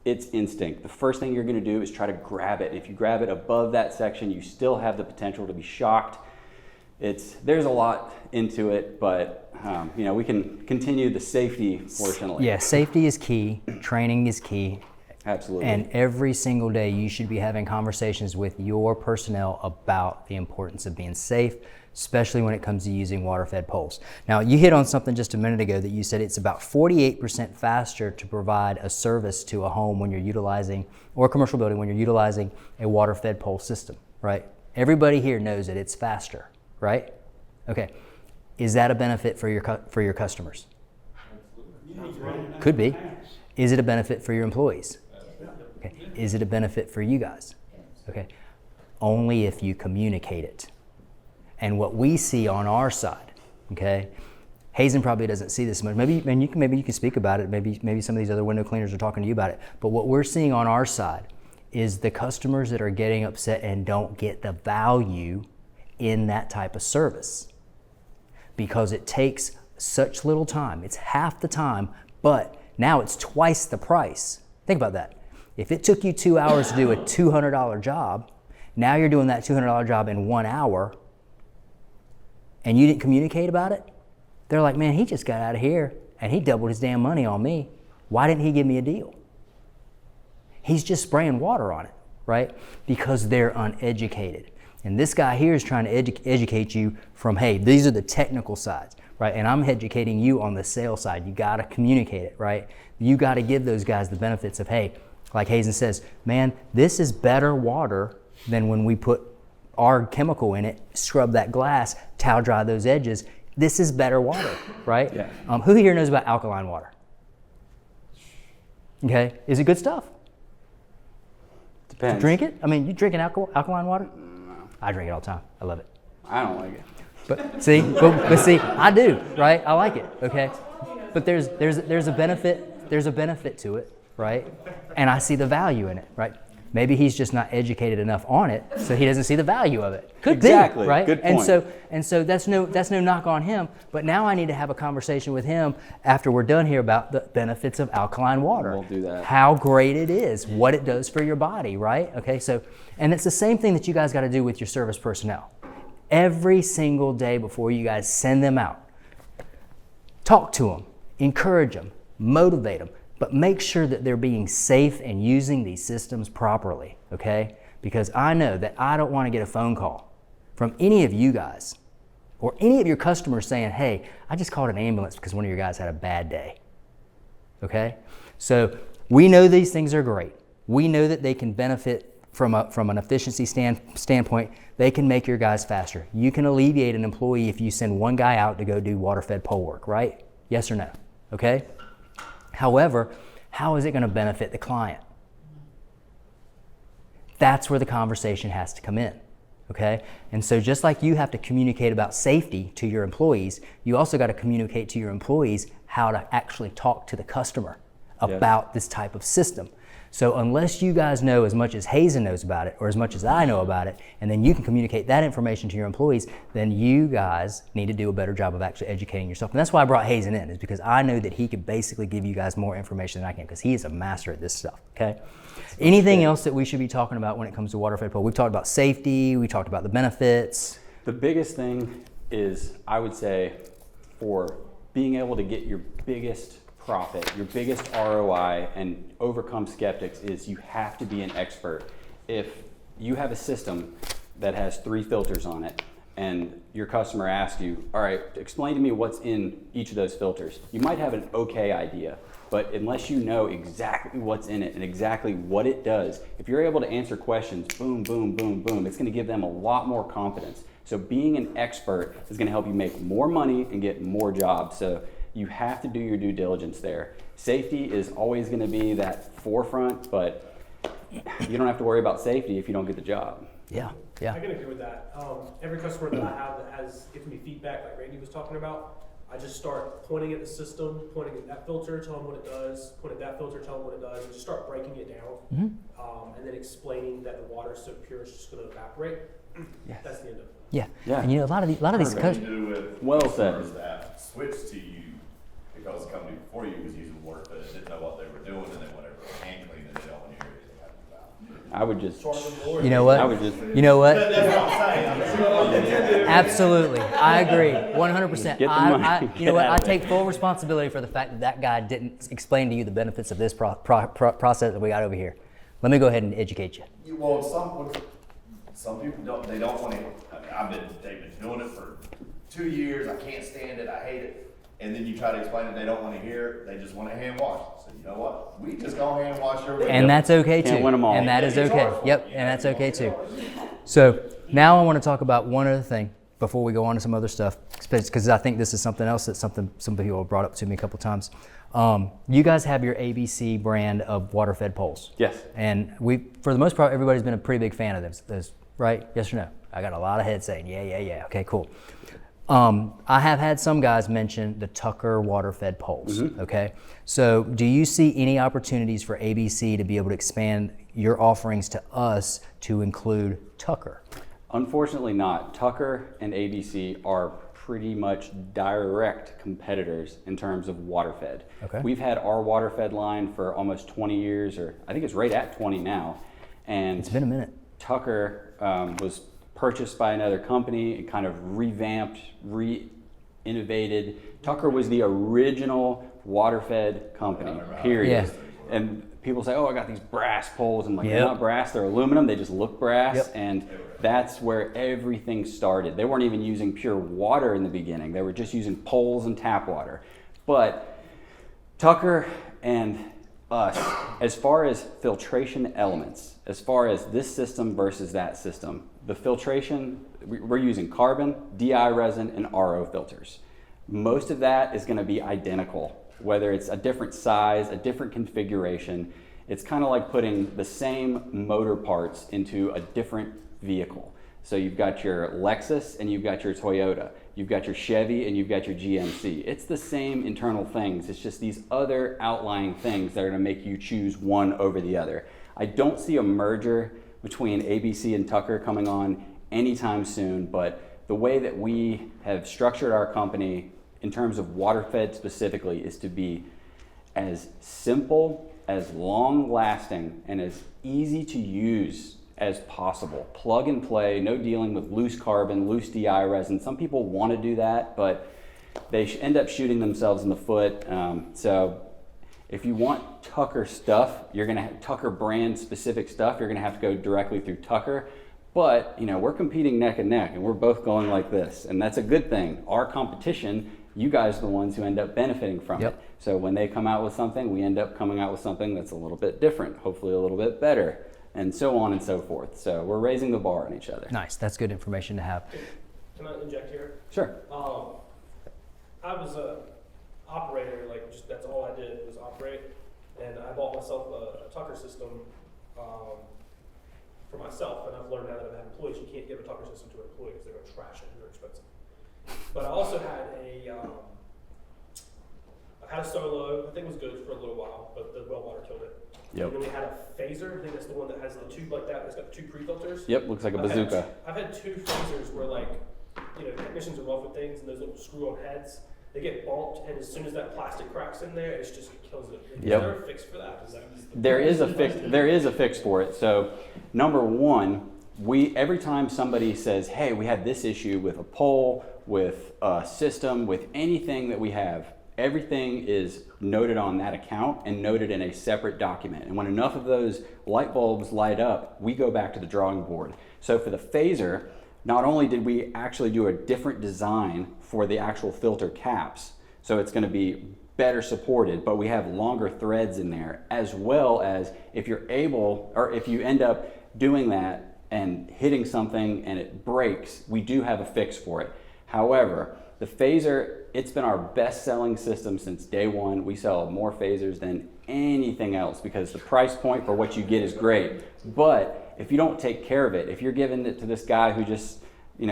It's instinct. The first thing you're going to do is try to grab it. If you grab it above that section, you still have the potential to be shocked. There's a lot into it, but we can continue the safety portion later. Yeah, safety is key. Training is key. Absolutely. And every single day, you should be having conversations with your personnel about the importance of being safe, especially when it comes to using water-fed poles. Now, you hit on something just a minute ago that you said it's about 48% faster to provide a service to a home when you're utilizing, or a commercial building, when you're utilizing a water-fed pole system, right? Everybody here knows that it's faster, right? Okay. Is that a benefit for your customers? Could be. Is it a benefit for your employees? Okay. Is it a benefit for you guys? Okay. Only if you communicate it. And what we see on our side, okay, Hazen probably doesn't see this much. Maybe you can speak about it. Maybe some of these other window cleaners are talking to you about it. But what we're seeing on our side is the customers that are getting upset and don't get the value in that type of service, because it takes such little time. It's half the time, but now it's twice the price. Think about that. If it took you 2 hours to do a $200 job, now you're doing that $200 job in 1 hour, and you didn't communicate about it. They're like, man, he just got out of here and he doubled his damn money on me. Why didn't he give me a deal? He's just spraying water on it, right? Because they're uneducated. And this guy here is trying to educate you from, hey, these are the technical sides, right? And I'm educating you on the sales side. You got to communicate it, right? You got to give those guys the benefits of, hey, like Hazen says, man, this is better water than when we put our chemical in it, scrub that glass, towel dry those edges. This is better water, right? Yeah. Who here knows about alkaline water? Okay, is it good stuff? Depends. Drink it? I mean, you drinking alkaline water? I drink it all the time. I love it. I don't like it. But see, but see, I do, right? I like it, okay? But there's a benefit to it, right? And I see the value in it, right? Maybe he's just not educated enough on it, so he doesn't see the value of it. Could Exactly. be, right? Good point. And so that's no knock on him. But now I need to have a conversation with him after we're done here about the benefits of alkaline water. We'll do that. How great it is, what it does for your body, right? Okay, so, and it's the same thing that you guys got to do with your service personnel. Every single day before you guys send them out, talk to them, encourage them, motivate them, but make sure that they're being safe and using these systems properly, okay? Because I know that I don't want to get a phone call from any of you guys or any of your customers saying, hey, I just called an ambulance because one of your guys had a bad day, okay? So we know these things are great. We know that they can benefit from an efficiency standpoint. They can make your guys faster. You can alleviate an employee if you send one guy out to go do water-fed pole work, right? Yes or no, okay? However, how is it going to benefit the client? That's where the conversation has to come in, okay? And so just like you have to communicate about safety to your employees, you also got to communicate to your employees how to actually talk to the customer about this type of system. So unless you guys know as much as Hazen knows about it or as much as I know about it, and then you can communicate that information to your employees, then you guys need to do a better job of actually educating yourself. And that's why I brought Hazen in, is because I know that he could basically give you guys more information than I can, because he is a master at this stuff, okay? Anything else that we should be talking about when it comes to water-fed pole? We've talked about safety, we talked about the benefits. The biggest thing is, I would say, for being able to get your biggest profit, your biggest ROI, and overcome skeptics, is you have to be an expert. If you have a system that has 3 filters on it and your customer asks you, all right, explain to me what's in each of those filters, you might have an okay idea, but unless you know exactly what's in it and exactly what it does, if you're able to answer questions, boom, boom, boom, boom, it's going to give them a lot more confidence. So being an expert is going to help you make more money and get more jobs. So you have to do your due diligence there. Safety is always going to be that forefront, but you don't have to worry about safety if you don't get the job. Yeah, I yeah. can agree with that. Every customer that I have that has given me feedback, like Randy was talking about, I just start pointing at the system, pointing at that filter, tell them what it does, point at that filter, tell them what it does, and just start breaking it down. And then explaining that the water is so pure it's just going to evaporate. Yes. That's the end of it. Yeah. Yeah. And you know, a lot of these What customers. do you do with Well customers said. that switched to you because the company before you was using water, but didn't know what they were doing, and then whenever they hand clean it, they don't want to hear anything about. I would just, You know what? I would just You know what? That's what I'm saying. Absolutely, I agree, 100%. Get the money. You know Get what? out I of there. take full responsibility for the fact that that guy didn't explain to you the benefits of this process that we got over here. Let me go ahead and educate you. Well, some people don't. They don't want to. I mean, they've been doing it for 2 years. I can't stand it. I hate it. And then you try to explain it. They don't want to hear it. They just want to hand wash. So you know what? We just go hand wash your window. And that's okay too. Can't win 'em all. And that is It's okay. hard for Yep, you. and that's okay too. So now I want to talk about one other thing before we go on to some other stuff, because I think this is something else that some people have brought up to me a couple times. You guys have your ABC brand of water-fed poles. yes. And for the most part, everybody's been a pretty big fan of those, right? Yes or no? I got a lot of heads saying, yeah. Okay, cool. I have had some guys mention the Tucker water-fed poles, okay? So do you see any opportunities for ABC to be able to expand your offerings to us to include Tucker? Unfortunately not. Tucker and ABC are pretty much direct competitors in terms of water-fed. Okay. We've had our water-fed line for almost 20 years, or I think it's right at 20 now. And It's been a minute. Tucker was purchased by another company and kind of revamped, re-innovated. Tucker was the original water-fed company, period. Yeah. And people say, oh, I got these brass poles. I'm like, Yep. they're not brass, they're aluminum. They just look brass. Yep. And that's where everything started. They weren't even using pure water in the beginning. They were just using poles and tap water. But Tucker and us, as far as filtration elements, as far as this system versus that system, the filtration, we're using carbon, DI resin, and RO filters. Most of that is going to be identical, whether it's a different size, a different configuration. It's kind of like putting the same motor parts into a different vehicle. So you've got your Lexus and you've got your Toyota. You've got your Chevy and you've got your GMC. It's the same internal things. It's just these other outlying things that are going to make you choose one over the other. I don't see a merger between ABC and Tucker coming on anytime soon, but the way that we have structured our company in terms of water-fed specifically is to be as simple, as long-lasting, and as easy to use as possible. Plug and play, no dealing with loose carbon, loose DI resin. Some people want to do that, but they end up shooting themselves in the foot. So if you want Tucker stuff, you're going to have Tucker brand specific stuff, you're going to have to go directly through Tucker. But, you know, we're competing neck and neck and we're both going like this. And that's a good thing. Our competition, you guys are the ones who end up benefiting from Yep. it. So when they come out with something, we end up coming out with something that's a little bit different, hopefully a little bit better, and so on and so forth. So we're raising the bar on each other. Nice, that's good information to have. Can I inject here? Sure. I was a operator, like just that's all I did was operate, and I bought myself a Tucker system for myself. And I've learned now that I've had employees, you can't give a Tucker system to an employee because they're going to trash it and they're expensive. But I also had had a solo. I think it was good for a little while, but the well water killed it. Yep. And then we had a phaser. I think that's the one that has the tube like that. It's got 2 pre-filters. Yep, looks like a bazooka. I've had 2 phasers where like, technicians are rough with things and those little screw-on heads, they get bumped, and as soon as that plastic cracks in there, it just kills it. Is Yep. there a fix for that? There is a fix. There is a fix for it. So, number one, every time somebody says, "Hey, we had this issue with a pole, with a system, with anything that we have," everything is noted on that account and noted in a separate document. And when enough of those light bulbs light up, we go back to the drawing board. So for the phaser, not only did we actually do a different design for the actual filter caps, so it's going to be better supported, but we have longer threads in there, as well as if you're able, or if you end up doing that and hitting something and it breaks, we do have a fix for it. However, the phaser, it's been our best selling system since day one. We sell more phasers than anything else because the price point for what you get is great. But if you don't take care of it, if you're giving it to this guy who just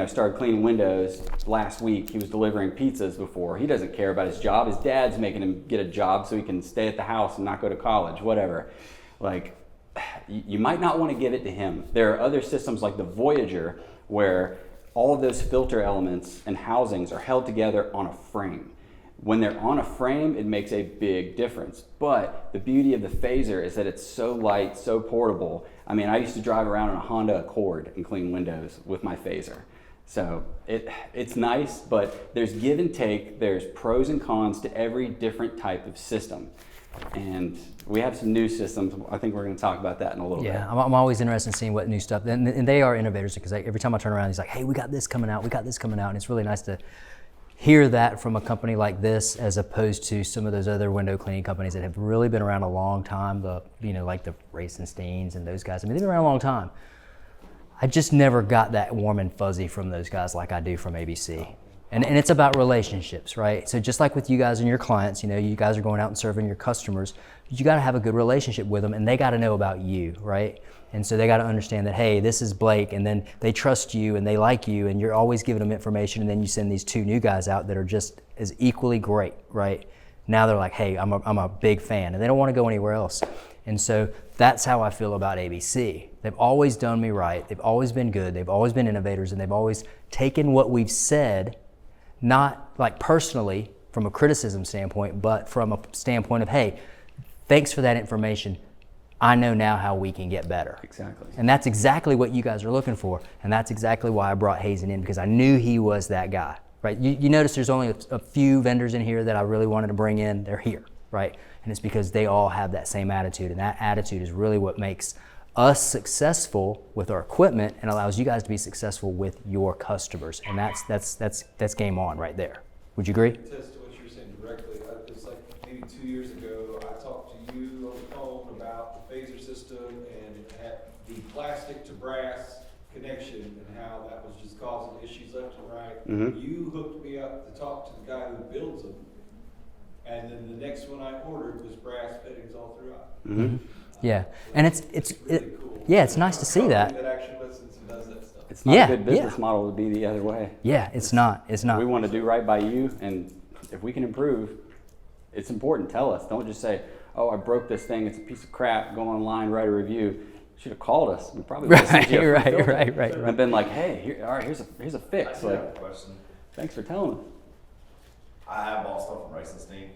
started cleaning windows last week, he was delivering pizzas before, he doesn't care about his job. His dad's making him get a job so he can stay at the house and not go to college, whatever. Like, you might not want to give it to him. There are other systems like the Voyager where all of those filter elements and housings are held together on a frame. When they're on a frame, it makes a big difference. But the beauty of the phaser is that it's so light, so portable. I mean, I used to drive around in a Honda Accord and clean windows with my phaser. So it's nice, but there's give and take. There's pros and cons to every different type of system. And we have some new systems. I think we're going to talk about that in a little bit. Yeah, I'm always interested in seeing what new stuff, and they are innovators because every time I turn around, he's like, "Hey, we got this coming out, and it's really nice to hear that from a company like this, as opposed to some of those other window cleaning companies that have really been around a long time. Like the Racensteins and those guys. I mean, they've been around a long time. I just never got that warm and fuzzy from those guys like I do from ABC. And it's about relationships, right? So just like with you guys and your clients, you guys are going out and serving your customers, you got to have a good relationship with them, and they got to know about you, right? And so they got to understand that, hey, this is Blake, and then they trust you and they like you, and you're always giving them information, and then you send these 2 new guys out that are just as equally great, right? Now they're like, hey, I'm a big fan, and they don't want to go anywhere else. And so that's how I feel about ABC. They've always done me right. They've always been good. They've always been innovators, and they've always taken what we've said, not like personally from a criticism standpoint, but from a standpoint of, hey, thanks for that information. I know now how we can get better. Exactly. And that's exactly what you guys are looking for. And that's exactly why I brought Hazen in, because I knew he was that guy, right? You notice there's only a few vendors in here that I really wanted to bring in. They're here, right? And it's because they all have that same attitude. And that attitude is really what makes us successful with our equipment and allows you guys to be successful with your customers. And that's game on right there. Would you agree? Attest to what you're saying directly. It was like maybe 2 years ago, I talked to you on the phone about the phaser system and the plastic to brass connection and how that was just causing issues left and right. Mhm. You hooked me up to talk to the guy who builds them. And then the next one I ordered was brass fittings all throughout. Mm-hmm. Yeah, and it's really cool. yeah, it's nice to see that. That actually listens and does that stuff. It's not Yeah, a good business yeah. model to be the other way. Yeah, it's not. We want to do right by you, and if we can improve, it's important. Tell us. Don't just say, "Oh, I broke this thing. It's a piece of crap. Go online, write a review." Should have called us. We probably would have sent you a free filter. right. And been like, "Hey, all right, here's a I fix." do have Like, a question. thanks for telling us. I have bought stuff from Racenstein,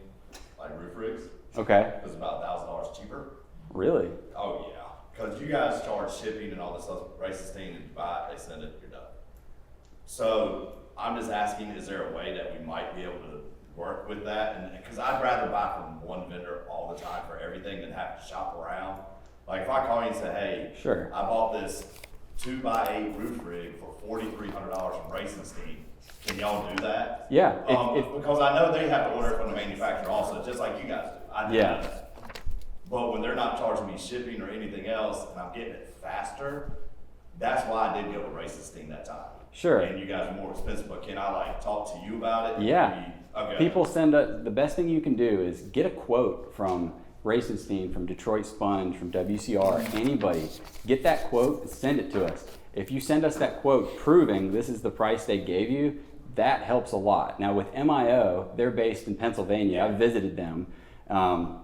like roof rigs. Okay. It was about $1,000 cheaper. Really? Oh yeah, because you guys charge shipping and all this stuff. Racenstein, and you buy it, they send it, you're done. So I'm just asking, is there a way that we might be able to work with that? And because I'd rather buy from one vendor all the time for everything than have to shop around. Like if I call you and say, hey, Sure. I bought this 2x8 roof rig for $4,300 from Racenstein. Can y'all do that? Yeah. Because I know they have to order it from the manufacturer also, just like you guys do. I know Yeah. that. But when they're not charging me shipping or anything else, and I'm getting it faster, that's why I did go with Racenstein that time. Sure. And you guys are more expensive, but can I like talk to you about it? Yeah. Okay. People send the best thing you can do is get a quote from Racenstein, from Detroit Sponge, from WCR, anybody. Get that quote and send it to us. If you send us that quote proving this is the price they gave you, that helps a lot. Now with MIO, they're based in Pennsylvania. I've visited them,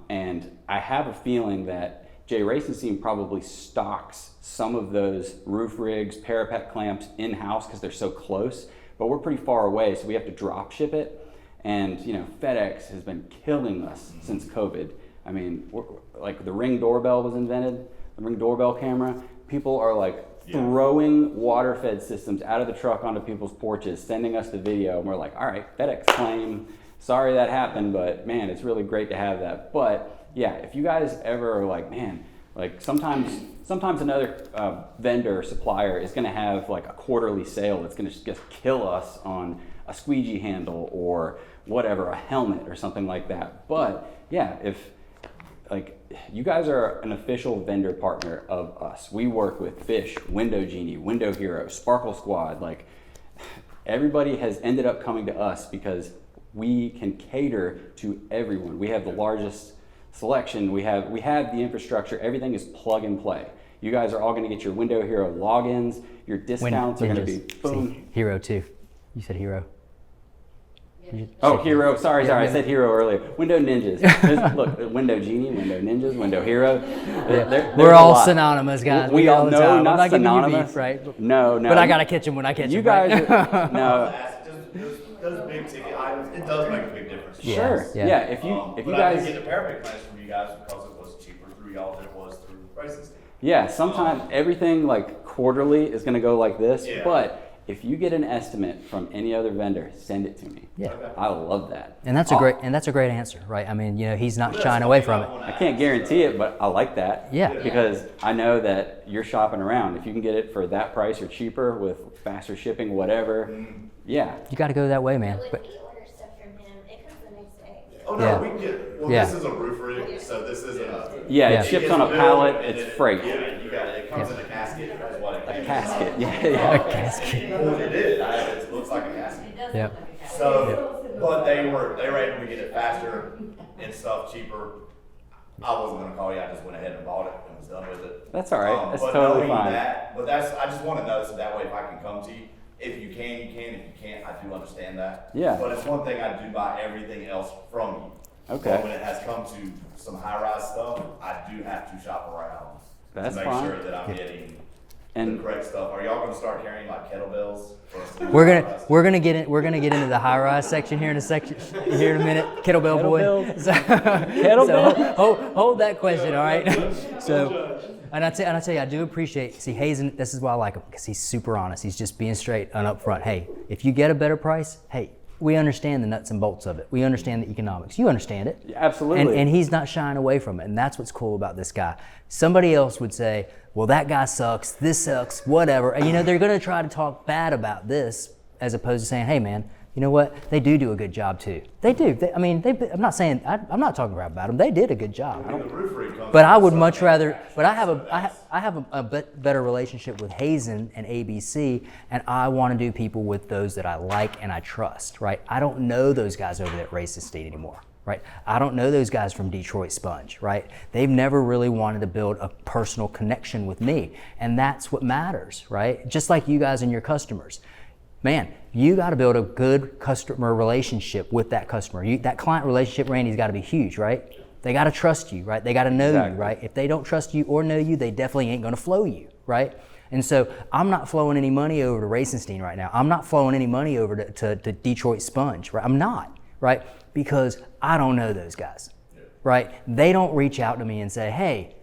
and I have a feeling that Jay Racenstein probably stocks some of those roof rigs, parapet clamps in-house because they're so close, but we're pretty far away, so we have to drop ship it. And you know, FedEx has been killing us since COVID. I mean, like the Ring doorbell was invented, the Ring doorbell camera. People are like throwing water-fed systems out of the truck onto people's porches, sending us the video, and we're like, all right, FedEx claim, sorry that happened, but man, it's really great to have that. But yeah, if you guys ever are like, man, like sometimes another vendor or supplier is gonna have like a quarterly sale that's gonna just kill us on a squeegee handle or whatever, a helmet or something like that. But yeah, if like you guys are an official vendor partner of us. We work with Fish, Window Genie, Window Hero, Sparkle Squad. Like everybody has ended up coming to us because we can cater to everyone. We have the largest selection. We have the infrastructure. Everything is plug and play. You guys are all going to get your Window Hero logins. Your discounts are going to be boom. See, Hero too. You said Hero. Oh, Hero. Sorry. I said Hero earlier. Window Ninjas. Look, Window Genie, Window Ninjas, Window Hero. We're all synonymous, guys. We all know, I'm not not giving you synonymous. beef, right? No. But I gotta catch him when I catch him. You guys, right? no. Those big ticket items, it does make a big difference. Sure. Yeah. Yeah. If you But guys. I did get the parapet plans from you guys because it was cheaper through y'all than it was through Racenstein. Yeah. Sometimes everything like quarterly is going to go like this, Yeah. but if you get an estimate from any other vendor, send it to me. Yeah. I love that. And that's a great answer, right? I mean, you know, he's not shying away from it. I can't guarantee it, but I like that. Yeah. Because I know that you're shopping around. If you can get it for that price or cheaper with faster shipping, whatever, yeah. You got to go that way, man. When But we order stuff from him, it comes the next day. Oh no, Yeah. we can get. Well, Yeah. this is a roof rig, so this isn't a. Yeah, Yeah. it ships on a pallet. And It's freight. Yeah, you got it. It comes in a casket. Is what it A casket. Yeah. casket. Well, it is. It looks like a casket. It does Yep. look like a casket. So, but they were able to get it faster and stuff cheaper. I wasn't gonna call you. I just went ahead and bought it and was done with it. That's all right. That's but totally knowing fine. That, but I just want to know so that way if I can come to you, if you can, you can. If you can't, I do understand that. Yeah. But it's one thing I do buy everything else from you. Okay. But when it has come to some high-rise stuff, I do have to shop around That's to make fine. sure that I'm getting And the correct stuff. Are y'all gonna start carrying like kettlebells? we're gonna get into the high rise section here in a minute. Kettlebell boy. Kettlebells. So, Kettlebell? so hold that question, all right? So, and I tell you, I do appreciate. See, Hazen, this is why I like him because he's super honest. He's just being straight and upfront. Hey, if you get a better price, hey, we understand the nuts and bolts of it. We understand the economics. You understand it. absolutely. And he's not shying away from it. And that's what's cool about this guy. Somebody else would say, well, that guy sucks, this sucks, whatever. And, you know, they're going to try to talk bad about this as opposed to saying, hey, man, you know what? They do a good job, too. They do. I'm not saying, I'm not talking about them. They did a good job. The roof rig comes But with I would some much rather, manufactured but I have stuff. a better relationship with Hazen and ABC, and I want to do people with those that I like and I trust, right? I don't know those guys over at Racenstein anymore, right? I don't know those guys from Detroit Sponge, right? They've never really wanted to build a personal connection with me, and that's what matters, right? Just like you guys and your customers. Man, you got to build a good customer relationship with that customer. That client relationship, Randy's got to be huge, right? They got to trust you, right? They got to know you, right? If they don't trust you or know you, they definitely ain't going to flow you, right? And so I'm not flowing any money over to Racenstein right now. I'm not flowing any money over to Detroit Sponge, right? I'm not, right? Because I don't know those guys, right? They don't reach out to me and say, hey,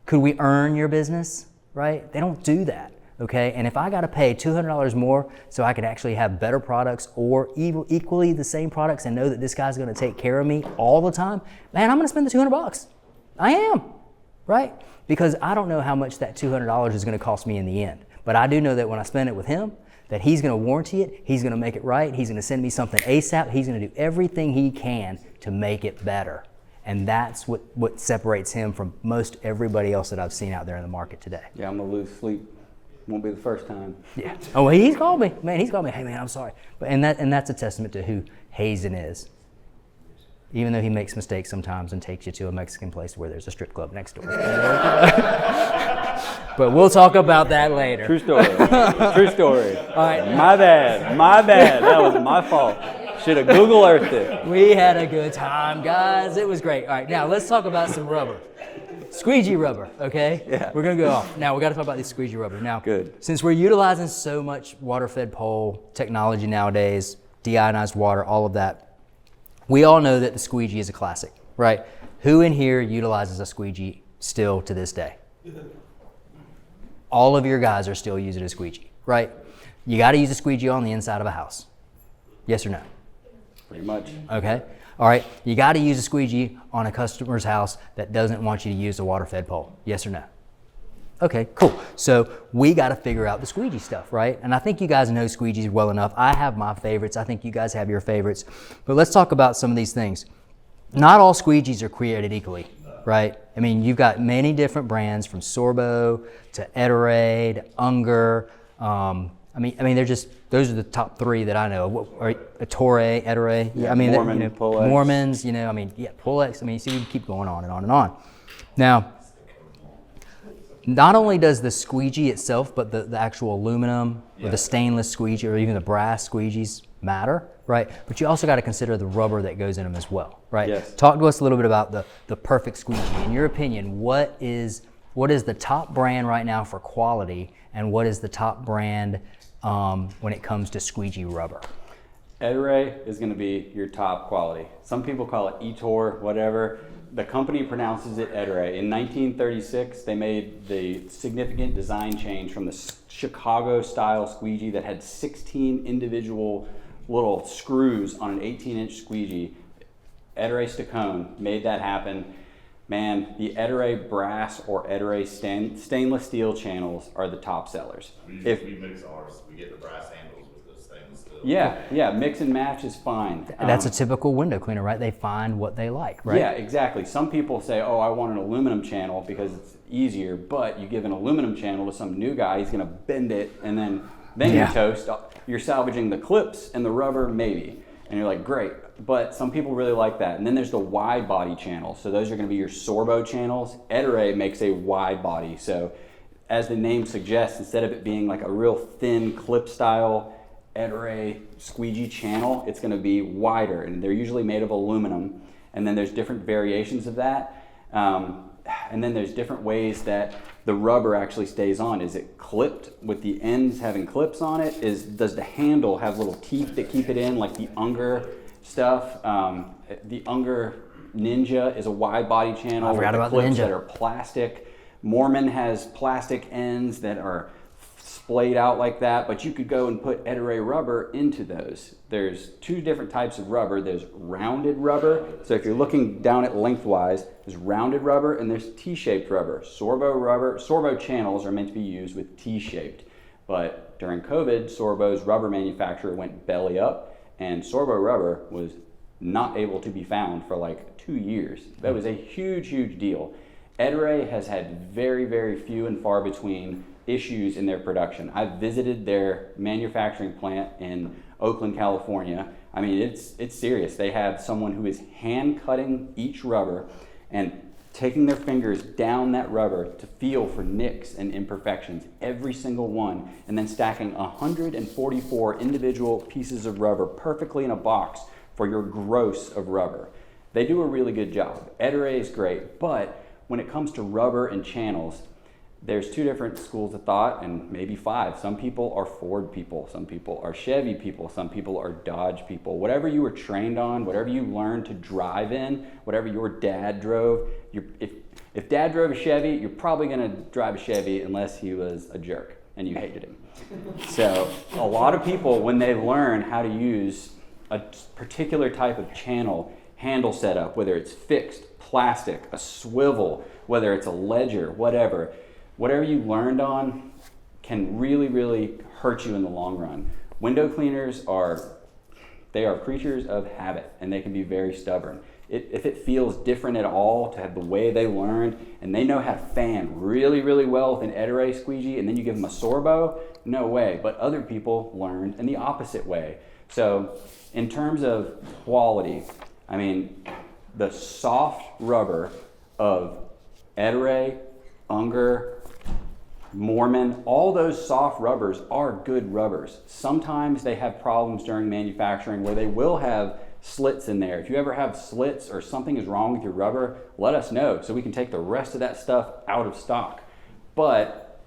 could we earn your business, right? They don't do that. Okay, and if I got to pay $200 more so I could actually have better products or equally the same products and know that this guy's going to take care of me all the time, man, I'm going to spend the $200. I am, right? Because I don't know how much that $200 is going to cost me in the end. But I do know that when I spend it with him, that he's going to warranty it, he's going to make it right, he's going to send me something ASAP, he's going to do everything he can to make it better. And that's what separates him from most everybody else that I've seen out there in the market today. yeah, I'm going to lose sleep. Won't be the first time. Yeah. Oh, well, he's called me. Man, he's called me. Hey, man, I'm sorry. But and that's a testament to who Hazen is. Even though he makes mistakes sometimes and takes you to a Mexican place where there's a strip club next door. But we'll talk about that later. True story. True story. All right. My bad. That was my fault. Should have Google Earthed it. We had a good time, guys. It was great. All right, now let's talk about some rubber. Squeegee rubber, okay? Yeah. We're gonna go off. Now we gotta talk about these squeegee rubber. Now, Good. Since we're utilizing so much water-fed pole technology nowadays, deionized water, all of that, we all know that the squeegee is a classic, right? Who in here utilizes a squeegee still to this day? All of your guys are still using a squeegee, right? You gotta use a squeegee on the inside of a house. Yes or no? Pretty much. Okay. All right. You got to use a squeegee on a customer's house that doesn't want you to use a water-fed pole. Yes or no? Okay, cool. So we got to figure out the squeegee stuff, right? And I think you guys know squeegees well enough. I have my favorites. I think you guys have your favorites. But let's talk about some of these things. Not all squeegees are created equally, right? I mean, you've got many different brands from Sorbo to Eterade to Unger. I mean, they're just, those are the top three that I know. Torre, Eterade. Yeah, I mean, Mormon, you know, Polex. Mormons, I mean, yeah, Polex. I mean, you see, we keep going on and on and on. Now, not only does the squeegee itself, but the actual aluminum or the stainless squeegee or even the brass squeegees matter, right? But you also got to consider the rubber that goes in them as well, right? Yes. Talk to us a little bit about the perfect squeegee. In your opinion, what is the top brand right now for quality, and what is the top brand when it comes to squeegee rubber? Eterade is going to be your top quality. Some people call it Etor, whatever. The company pronounces it Eterade. In 1936, they made the significant design change from the Chicago-style squeegee that had 16 individual little screws on an 18-inch squeegee. Eterade Stacone made that happen. Man, the Eterade brass or Eterade stainless steel channels are the top sellers. We mix ours. We get the brass handles with the stainless steel. Yeah, mix and match is fine. That's a typical window cleaner, right? They find what they like, right? Yeah, exactly. Some people say, oh, I want an aluminum channel because it's easier, but you give an aluminum channel to some new guy, he's gonna bend it, and then you toast. You're salvaging the clips and the rubber, maybe. And you're like, great. But some people really like that. And then there's the wide body channel. So those are going to be your Sorbo channels. Eterade makes a wide body. So as the name suggests, instead of it being like a real thin clip style Eterade squeegee channel, it's going to be wider. And they're usually made of aluminum. And then there's different variations of that. And then there's different ways that the rubber actually stays on. Is it clipped with the ends having clips on it? Does the handle have little teeth that keep it in, like the Unger stuff? The Unger Ninja is a wide body channel. I forgot with about the clips the Ninja. that are plastic. Mormon has plastic ends that are splayed out like that, but you could go and put Eterade rubber into those. There's two different types of rubber. There's rounded rubber. So if you're looking down it lengthwise, there's rounded rubber and there's T-shaped rubber. Sorbo channels are meant to be used with T-shaped. But during COVID, Sorbo's rubber manufacturer went belly up, and Sorbo rubber was not able to be found for like 2 years. That was a huge, huge deal. Eterade has had very, very few and far between issues in their production. I've visited their manufacturing plant in Oakland, California. I mean, it's serious. They have someone who is hand cutting each rubber and taking their fingers down that rubber to feel for nicks and imperfections, every single one, and then stacking 144 individual pieces of rubber perfectly in a box for your gross of rubber. They do a really good job. Eterade is great, but when it comes to rubber and channels, there's two different schools of thought, and maybe five. Some people are Ford people, some people are Chevy people, some people are Dodge people. Whatever you were trained on, whatever you learned to drive in, whatever your dad drove, if dad drove a Chevy, you're probably gonna drive a Chevy unless he was a jerk and you hated him. So a lot of people, when they learn how to use a particular type of channel handle setup, whether it's fixed, plastic, a swivel, whether it's a ledger, whatever you learned on can really, really hurt you in the long run. Window cleaners are creatures of habit, and they can be very stubborn. If it feels different at all to have the way they learned, and they know how to fan really, really well with an Eterade squeegee, and then you give them a Sorbo, no way. But other people learned in the opposite way. So in terms of quality, I mean, the soft rubber of Eterade, Unger, Mormon, all those soft rubbers are good rubbers. Sometimes they have problems during manufacturing where they will have slits in there. If you ever have slits or something is wrong with your rubber, let us know so we can take the rest of that stuff out of stock. But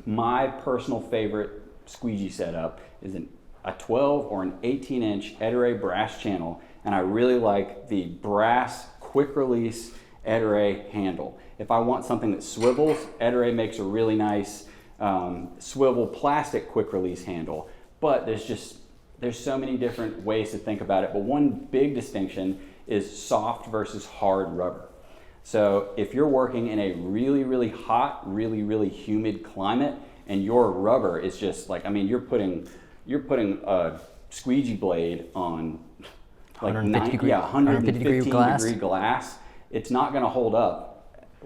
my personal favorite squeegee setup is a 12 or an 18-inch Ettore brass channel, and I really like the brass quick release Ettore handle. If I want something that swivels, Ettore makes a really nice swivel plastic quick release handle. But there's so many different ways to think about it. But one big distinction is soft versus hard rubber. So if you're working in a really, really hot, really, really humid climate, and your rubber is just like, I mean, you're putting a squeegee blade on like 150 degree glass. It's not going to hold up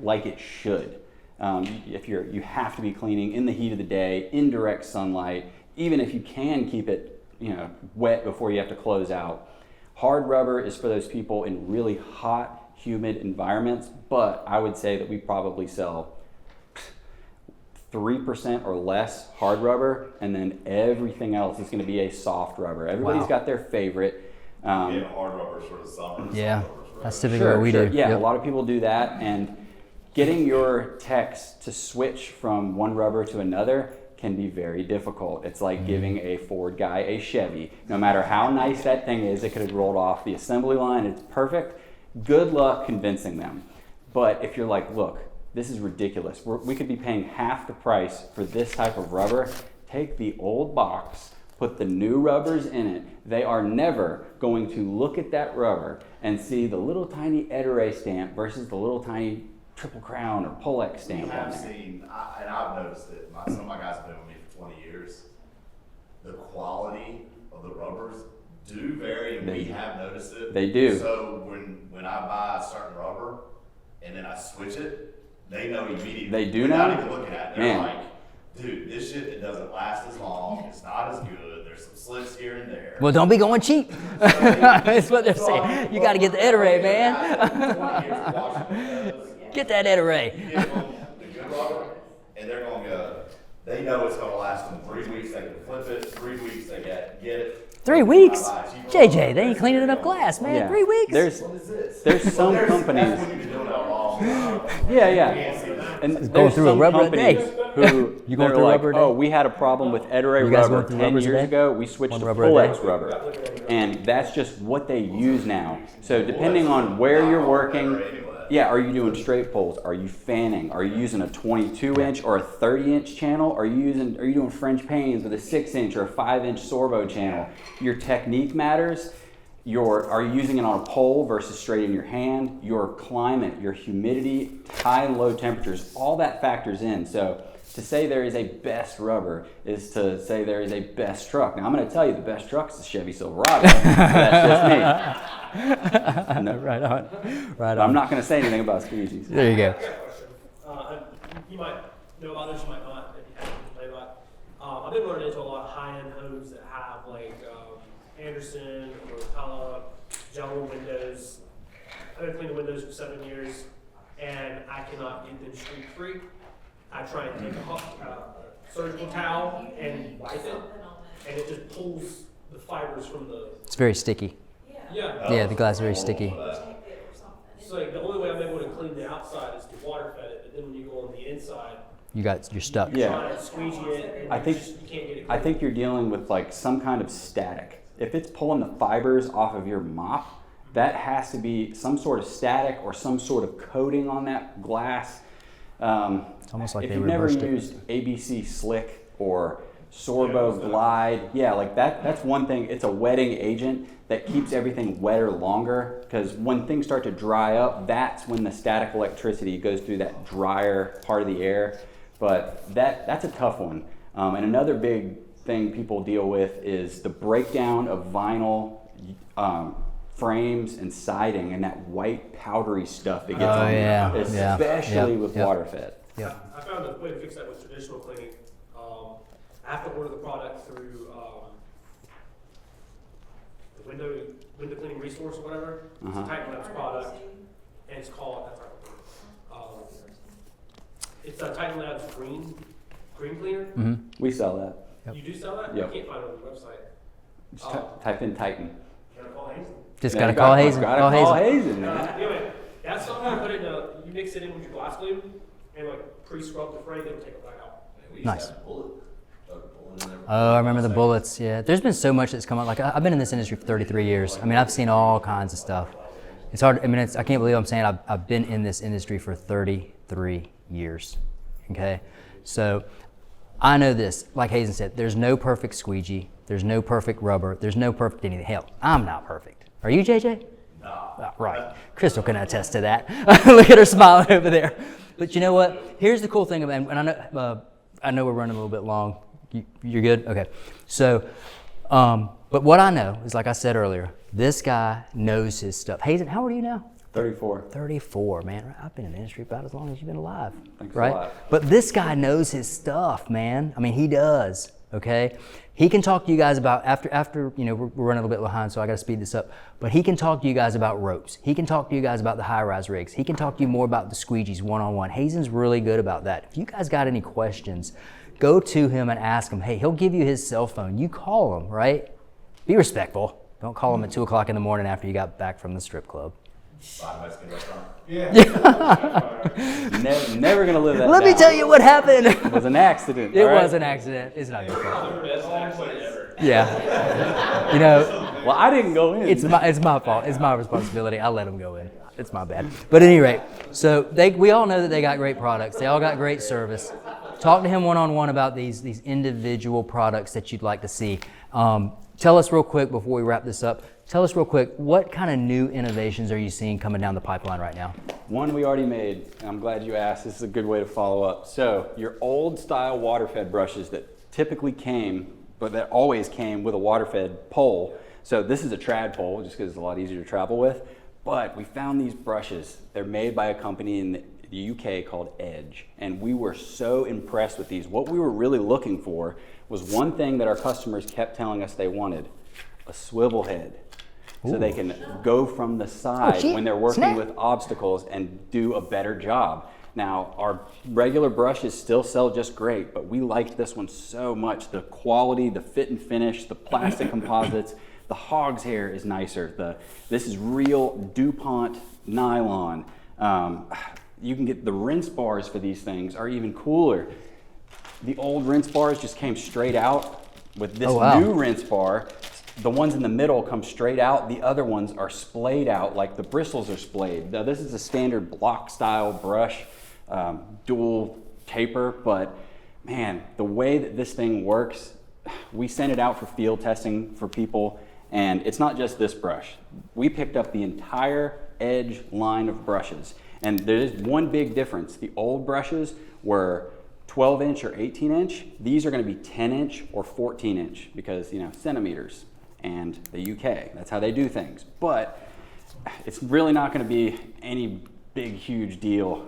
like it should. If you have to be cleaning in the heat of the day, in direct sunlight, even if you can keep it, wet before you have to close out. Hard rubber is for those people in really hot, humid environments, but I would say that we probably sell 3% or less hard rubber, and then everything else is going to be a soft rubber. Everybody's got their favorite. Hard rubbers for the summer. Yeah, soft rubbers for that's the typically what we do. Yeah, Yep. a lot of people do that, and getting your techs to switch from one rubber to another can be very difficult. It's like giving a Ford guy a Chevy. No matter how nice that thing is, it could have rolled off the assembly line, it's perfect. Good luck convincing them. But if you're like, look, this is ridiculous. We could be paying half the price for this type of rubber. Take the old box, put the new rubbers in it. They are never going to look at that rubber and see the little tiny Ettore stamp versus the little tiny Triple Crown or Polex We stamp on have there. seen, and I've noticed it, some of my guys have been with me for 20 years, the quality of the rubbers do vary, and we have noticed it. They do. So when I buy a certain rubber and then I switch it, they know immediately. They do without know? even looking at it. Man. They're like, dude, this shit, it doesn't last as long, it's not as good, there's some slits here and there. Well, don't be going cheap. That's what they're saying. You got to get the Ettore, man. 20 years of washing windows. Get that Ettore. You give them the good rubber, and they're going to go, they know it's going to last them 3 weeks, they can flip it, 3 weeks, they get it. 3 weeks? JJ, they ain't cleaning enough glass, man. Yeah. 3 weeks? There's What is this? there's some That's companies. when you've been doing it a long time. Yeah. And going there's through a some rubber a day. companies who You going they're through like, rubber a day? oh, we had a problem with Ettore You guys rubber going through 10 rubbers a years day? ago. We switched One to rubber a day? Polex rubber, and that's just what they use now. So depending on where you're working, yeah, are you doing straight pulls? Are you fanning? Are you using a 22-inch or a 30-inch channel? Are you doing French panes with a 6-inch or a 5-inch Sorbo channel? Your technique matters. Are you using it on a pole versus straight in your hand? Your climate, your humidity, high and low temperatures, all that factors in. So to say there is a best rubber is to say there is a best truck. Now I'm going to tell you the best truck is the Chevy Silverado. That's just me. No, Right on. Right but on. I'm not going to say anything about squeegees. There you go. I got a question. You might know about this, you might not, if you haven't complained about. I've been running into a lot of high-end homes that have like Anderson or Pella gel windows. I've been cleaning windows for 7 years, and I cannot get them streak-free. I try and take a surgical towel and wipe it, and it just pulls the fibers from the. It's very sticky. Yeah. Yeah, the glass is very sticky. So like, the only way I'm able to clean the outside is to water fed it, but then when you go on the inside, You're stuck. Yeah. try and squeegee it, and I think- you can't get it. I think you're dealing with like some kind of static. If it's pulling the fibers off of your mop, that has to be some sort of static or some sort of coating on that glass. It's almost like if they you've never reversed it. used ABC Slick or Sorbo Glide, yeah, like that's one thing. It's a wetting agent that keeps everything wetter longer, because when things start to dry up, that's when the static electricity goes through that drier part of the air. But that's a tough one. And another big thing people deal with is the breakdown of vinyl frames and siding and that white powdery stuff that gets Oh, on yeah, there, yeah, especially yep, with yep. water fed. Yeah. I found a way to fix that with traditional cleaning. I have to order the product through the window cleaning resource or whatever. It's a Titan Labs product, and it's called, that's right. It's a Titan Labs green screen cleaner. We sell that. Yep. You do sell that? Yep. I can't find it on the website. Just type in Titan. Gotta call Hazen. Just Yeah, gotta you call gotta- Hazen. Gotta Call call Hazen. Hazen, man. Anyway, that's something you put in you mix it in with your glass glue and like pre-scrub the frame, it'll take it right out. Nice. Oh, I remember the bullets. Yeah, there's been so much that's come up. Like I've been in this industry for 33 years. I mean, I've seen all kinds of stuff. It's hard. I mean, I can't believe I'm saying I've been in this industry for 33 years. Okay, so I know this. Like Hazen said, there's no perfect squeegee. There's no perfect rubber. There's no perfect anything. Hell, I'm not perfect. Are you, JJ? No. Oh, right. Crystal can attest to that. Look at her smiling over there. But you know what? Here's the cool thing about, and I know we're running a little bit long. You're good? Okay. So, but what I know is, like I said earlier, this guy knows his stuff. Hazen, how old are you now? 34. 34, man. I've been in the industry about as long as you've been alive. Thanks a right? lot. But this guy knows his stuff, man. I mean, he does, okay? He can talk to you guys about, after you know, we're running a little bit behind, so I got to speed this up. But he can talk to you guys about ropes. He can talk to you guys about the high-rise rigs. He can talk to you more about the squeegees one-on-one. Hazen's really good about that. If you guys got any questions, go to him and ask him. Hey, he'll give you his cell phone. You call him, right? Be respectful. Don't call him at 2 o'clock in the morning after you got back from the strip club. Never gonna live that Let me down. tell you what happened. It was an accident. It all right? was an accident. It's not your fault. Yeah. You know, Well, I didn't go in. it's my fault. It's my responsibility. I let them go in. It's my bad. But at any rate, so we all know that they got great products. They all got great service. Talk to him one-on-one about these individual products that you'd like to see. Tell us real quick before we wrap this up. Tell us real quick, what kind of new innovations are you seeing coming down the pipeline right now? One we already made, and I'm glad you asked. This is a good way to follow up. So your old style water-fed brushes that typically came, but that always came with a water-fed pole. So this is a trad pole, just because it's a lot easier to travel with. But we found these brushes. They're made by a company in the UK called Edge, and we were so impressed with these. What we were really looking for was one thing that our customers kept telling us they wanted: a swivel head. So they can go from the side when they're working with obstacles and do a better job. Now, our regular brushes still sell just great, but we liked this one so much. The quality, the fit and finish, the plastic composites, the hog's hair is nicer. This is real DuPont nylon. You can get the rinse bars for these things are even cooler. The old rinse bars just came straight out. With this new rinse bar, the ones in the middle come straight out. The other ones are splayed out, like the bristles are splayed. Now, this is a standard block style brush, dual taper, but man, the way that this thing works, we sent it out for field testing for people, and it's not just this brush. We picked up the entire Edge line of brushes, and there's one big difference. The old brushes were 12 inch or 18 inch. These are gonna be 10 inch or 14 inch because, you know, centimeters and the UK, that's how they do things. But it's really not gonna be any big, huge deal.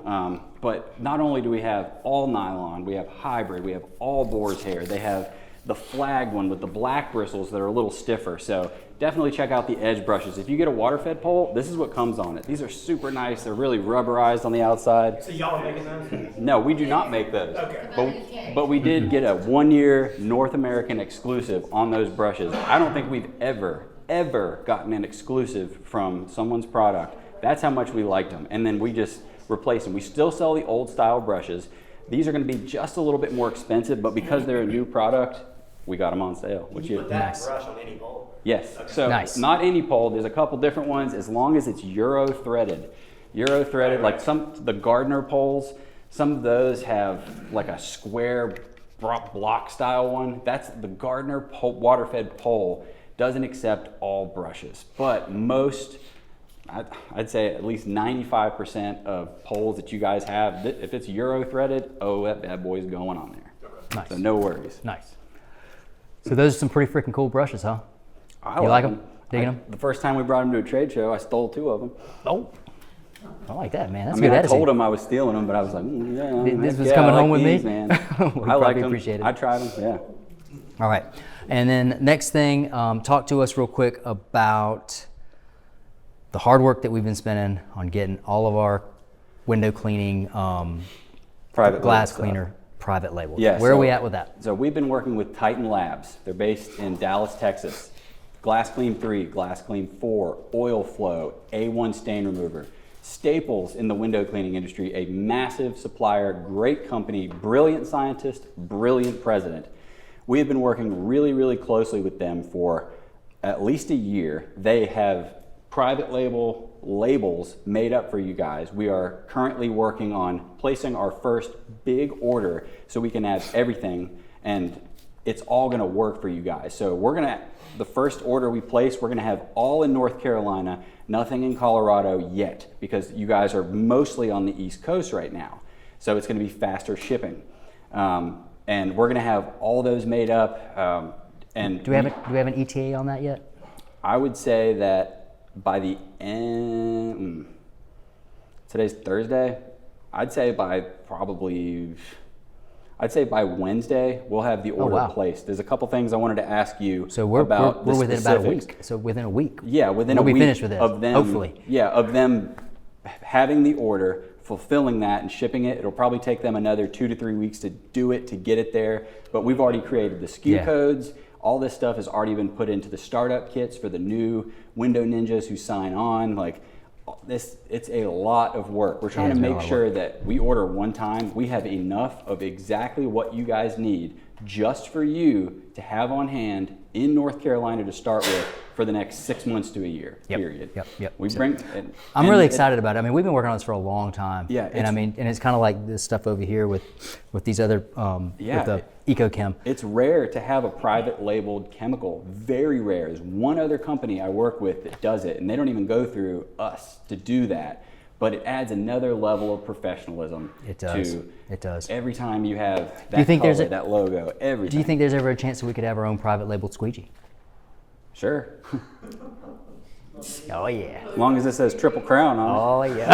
But not only do we have all nylon, we have hybrid, we have all boar's hair. They have the flagged one with the black bristles that are a little stiffer. So definitely check out the Edge brushes. If you get a water-fed pole, this is what comes on it. These are super nice. They're really rubberized on the outside. So y'all are making those? No, we do not make those. Okay. But we did get a 1-year North American exclusive on those brushes. I don't think we've ever gotten an exclusive from someone's product. That's how much we liked them. And then we just replaced them. We still sell the old style brushes. These are going to be just a little bit more expensive, but because they're a new product, we got them on sale. Can you put that brush on any pole? Yes. Okay. So not any pole. There's a couple different ones as long as it's Euro threaded. Euro threaded, like the Gardner poles, some of those have like a square block style one. That's the Gardner water-fed pole. Doesn't accept all brushes, but most, I'd say at least 95% of poles that you guys have, if it's Euro threaded, oh, that bad boy's going on there. Nice. So no worries. Nice. So those are some pretty freaking cool brushes, huh? I You like them? Digging them? The first time we brought them to a trade show, I stole 2 of them. Oh, I like that, man. That's I mean, good I attitude. told them I was stealing them, but I was like, yeah. This heck was yeah, coming I like home with these, me? man. We I like probably them. appreciate it. I tried them, yeah. All right. And then next thing, talk to us real quick about the hard work that we've been spending on getting all of our window cleaning, Private glass label cleaner, private labels. Yeah, Where are so- we at with that? So we've been working with Titan Labs. They're based in Dallas, Texas. Glass Clean 3, Glass Clean 4, Oil Flow, A1 stain remover. Staples in the window cleaning industry, a massive supplier, great company, brilliant scientist, brilliant president. We have been working really, really closely with them for at least a year. They have private label labels made up for you guys. We are currently working on placing our first big order so we can have everything, and it's all gonna work for you guys. So the first order we place, we're gonna have all in North Carolina, nothing in Colorado yet, because you guys are mostly on the East Coast right now. So it's gonna be faster shipping. And we're gonna have all those made up. And Do we have an ETA on that yet? I would say that by the end, today's Thursday, I'd say by Wednesday, we'll have the order wow. placed. There's a couple things I wanted to ask you So we're about the within about a specifics. week. So within a week. Yeah, within we'll a week be finished with this, of them, hopefully. Yeah, of them having the order, fulfilling that and shipping it. It'll probably take them another 2 to 3 weeks to do it, to get it there. But we've already created the SKU Yeah. codes. All this stuff has already been put into the startup kits for the new window ninjas who sign on. Like this, it's a lot of work. We're trying Yeah, to it's a make lot of sure that we order one time. We have enough of exactly what you guys need just for you to have on hand in North Carolina to start with for the next 6 months to a year, Yep, period. yep. We So- bring. I'm really excited about it. I mean, we've been working on this for a long time. Yeah, and I mean, and it's kind of like this stuff over here with these other Yeah, with the EcoChem. It's rare to have a private labeled chemical. Very rare. There's one other company I work with that does it, and they don't even go through us to do that. But it adds another level of professionalism. It does. To It does. every time you have that Do you think color, there's that logo, everything. Do you think there's ever a chance that we could have our own private labeled squeegee? Sure. Oh yeah. As long as it says Triple Crown on Oh yeah.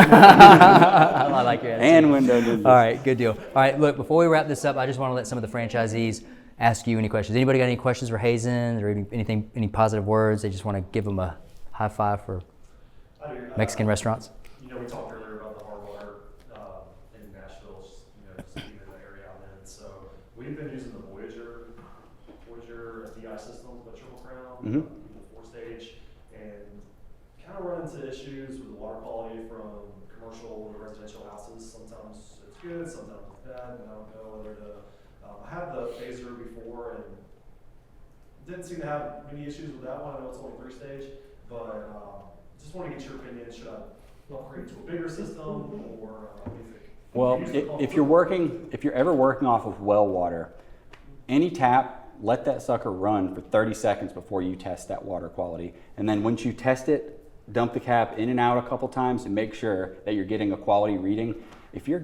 I like your it. attitude. And window ninjas. All right, good deal. All right, look, before we wrap this up, I just want to let some of the franchisees ask you any questions. Anybody got any questions for Hazen or anything, any positive words? They just want to give them a high five for I do. Mexican restaurants? You know, we talked earlier about the hard water in Nashville, just being in the area I'm in. So we've been using the Voyager DI systems, the Triple Crown, Mhm. the 4-stage, and kind of run into issues with the water quality from commercial and residential houses. Sometimes it's good, sometimes it's bad, and I don't know whether to. I had the phaser before and didn't seem to have many issues with that one. I know it's only 3-stage, but just want to get your opinion. Should I upgrade to a bigger system, or what do you think? Well, if you're ever working off of well water, any tap, let that sucker run for 30 seconds before you test that water quality. And then once you test it, dump the cap in and out a couple times and make sure that you're getting a quality reading. If you're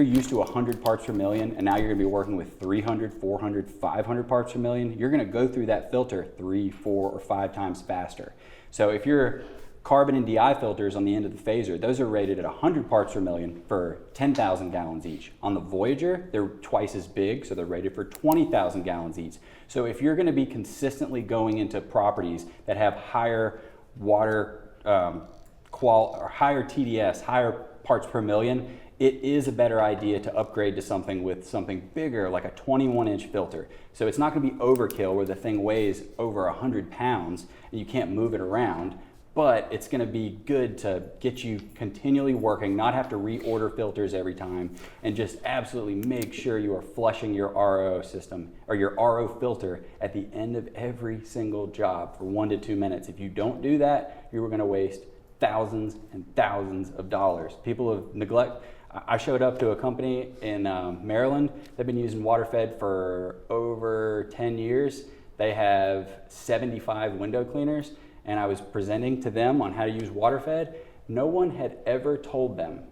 used to 100 parts per million and now you're gonna be working with 300, 400, 500 parts per million, you're gonna go through that filter 3, 4, or 5 times faster. So if your carbon and DI filters on the end of the phaser, those are rated at 100 parts per million for 10,000 gallons each. On the Voyager, they're twice as big, so they're rated for 20,000 gallons each. So if you're gonna be consistently going into properties that have higher water or higher TDS, higher parts per million, it is a better idea to upgrade to something with something bigger, like a 21-inch filter. So it's not gonna be overkill where the thing weighs over 100 pounds and you can't move it around, but it's gonna be good to get you continually working, not have to reorder filters every time, and just absolutely make sure you are flushing your RO system or your RO filter at the end of every single job for 1 to 2 minutes. If you don't do that, you are gonna waste thousands and thousands of dollars. People have neglected. I showed up to a company in Maryland. They've been using WaterFed for over 10 years. They have 75 window cleaners, and I was presenting to them on how to use WaterFed. No one had ever told them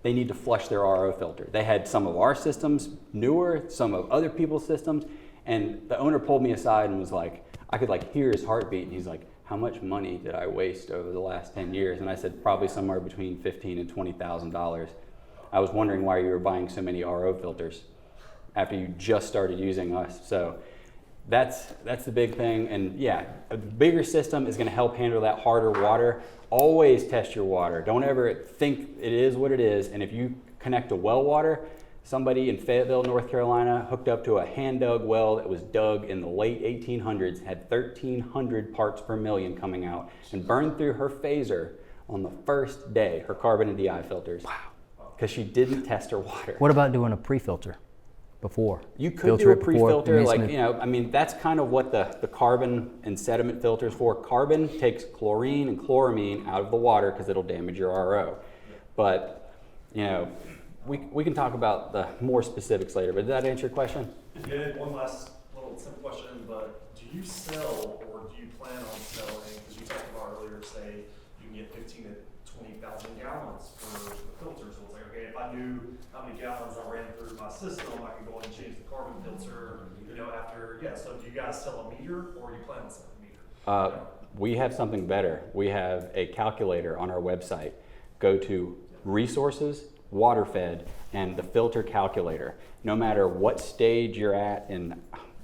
they need to flush their RO filter. They had some of our systems newer, some of other people's systems, and the owner pulled me aside and was like, I could hear his heartbeat, and he's like, how much money did I waste over the last 10 years? And I said, probably somewhere between $15,000 and $20,000. I was wondering why you were buying so many RO filters after you just started using us. So That's the big thing. And yeah, a bigger system is going to help handle that harder water. Always test your water. Don't ever think it is what it is. And if you connect to well water, somebody in Fayetteville, North Carolina, hooked up to a hand-dug well that was dug in the late 1800s, had 1,300 parts per million coming out, and burned through her phaser on the first day, her carbon and DI filters. Wow. Because she didn't test her water. What about doing a pre-filter before? You could Filter do a it before, pre-filter, it like, makes it- you know, I mean, that's kind of what the carbon and sediment filter is for. Carbon takes chlorine and chloramine out of the water because it'll damage your RO. But, you know, we can talk about the more specifics later, but did that answer your question? It did. One last little simple question, but do you sell or do you plan on selling, because you talked about earlier, say you can get 15 to 20,000 gallons for the filter. So it's like, okay, if I knew how many gallons I ran through my system, I could go and change the carbon filter, you know, after, yeah. So do you guys sell a meter or do you plan on selling a meter? We have something better. We have a calculator on our website. Go to resources, water fed, and the filter calculator. No matter what stage you're at, and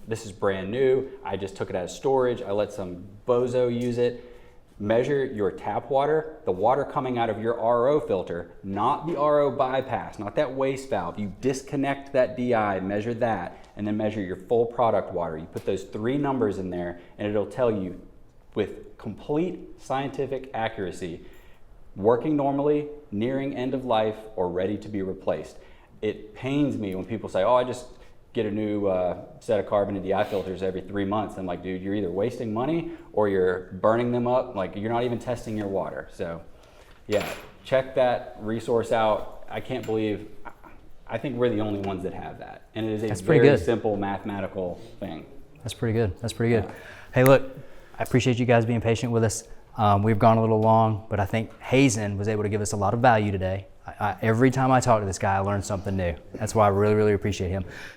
this is brand new, I just took it out of storage, I let some bozo use it. Measure your tap water, the water coming out of your RO filter, not the RO bypass, not that waste valve. You disconnect that DI, measure that, and then measure your full product water. You put those 3 numbers in there, and it'll tell you with complete scientific accuracy, working normally, nearing end of life, or ready to be replaced. It pains me when people say, oh, I just get a new set of carbon and DI filters every 3 months. I'm like, dude, you're either wasting money or you're burning them up. Like, you're not even testing your water. So yeah, check that resource out. I can't believe, I think we're the only ones that have that. And it is a That's pretty very good. simple mathematical thing. That's pretty good. That's pretty good. Hey, look, I appreciate you guys being patient with us. We've gone a little long, but I think Hazen was able to give us a lot of value today. Every time I talk to this guy, I learn something new. That's why I really, really appreciate him.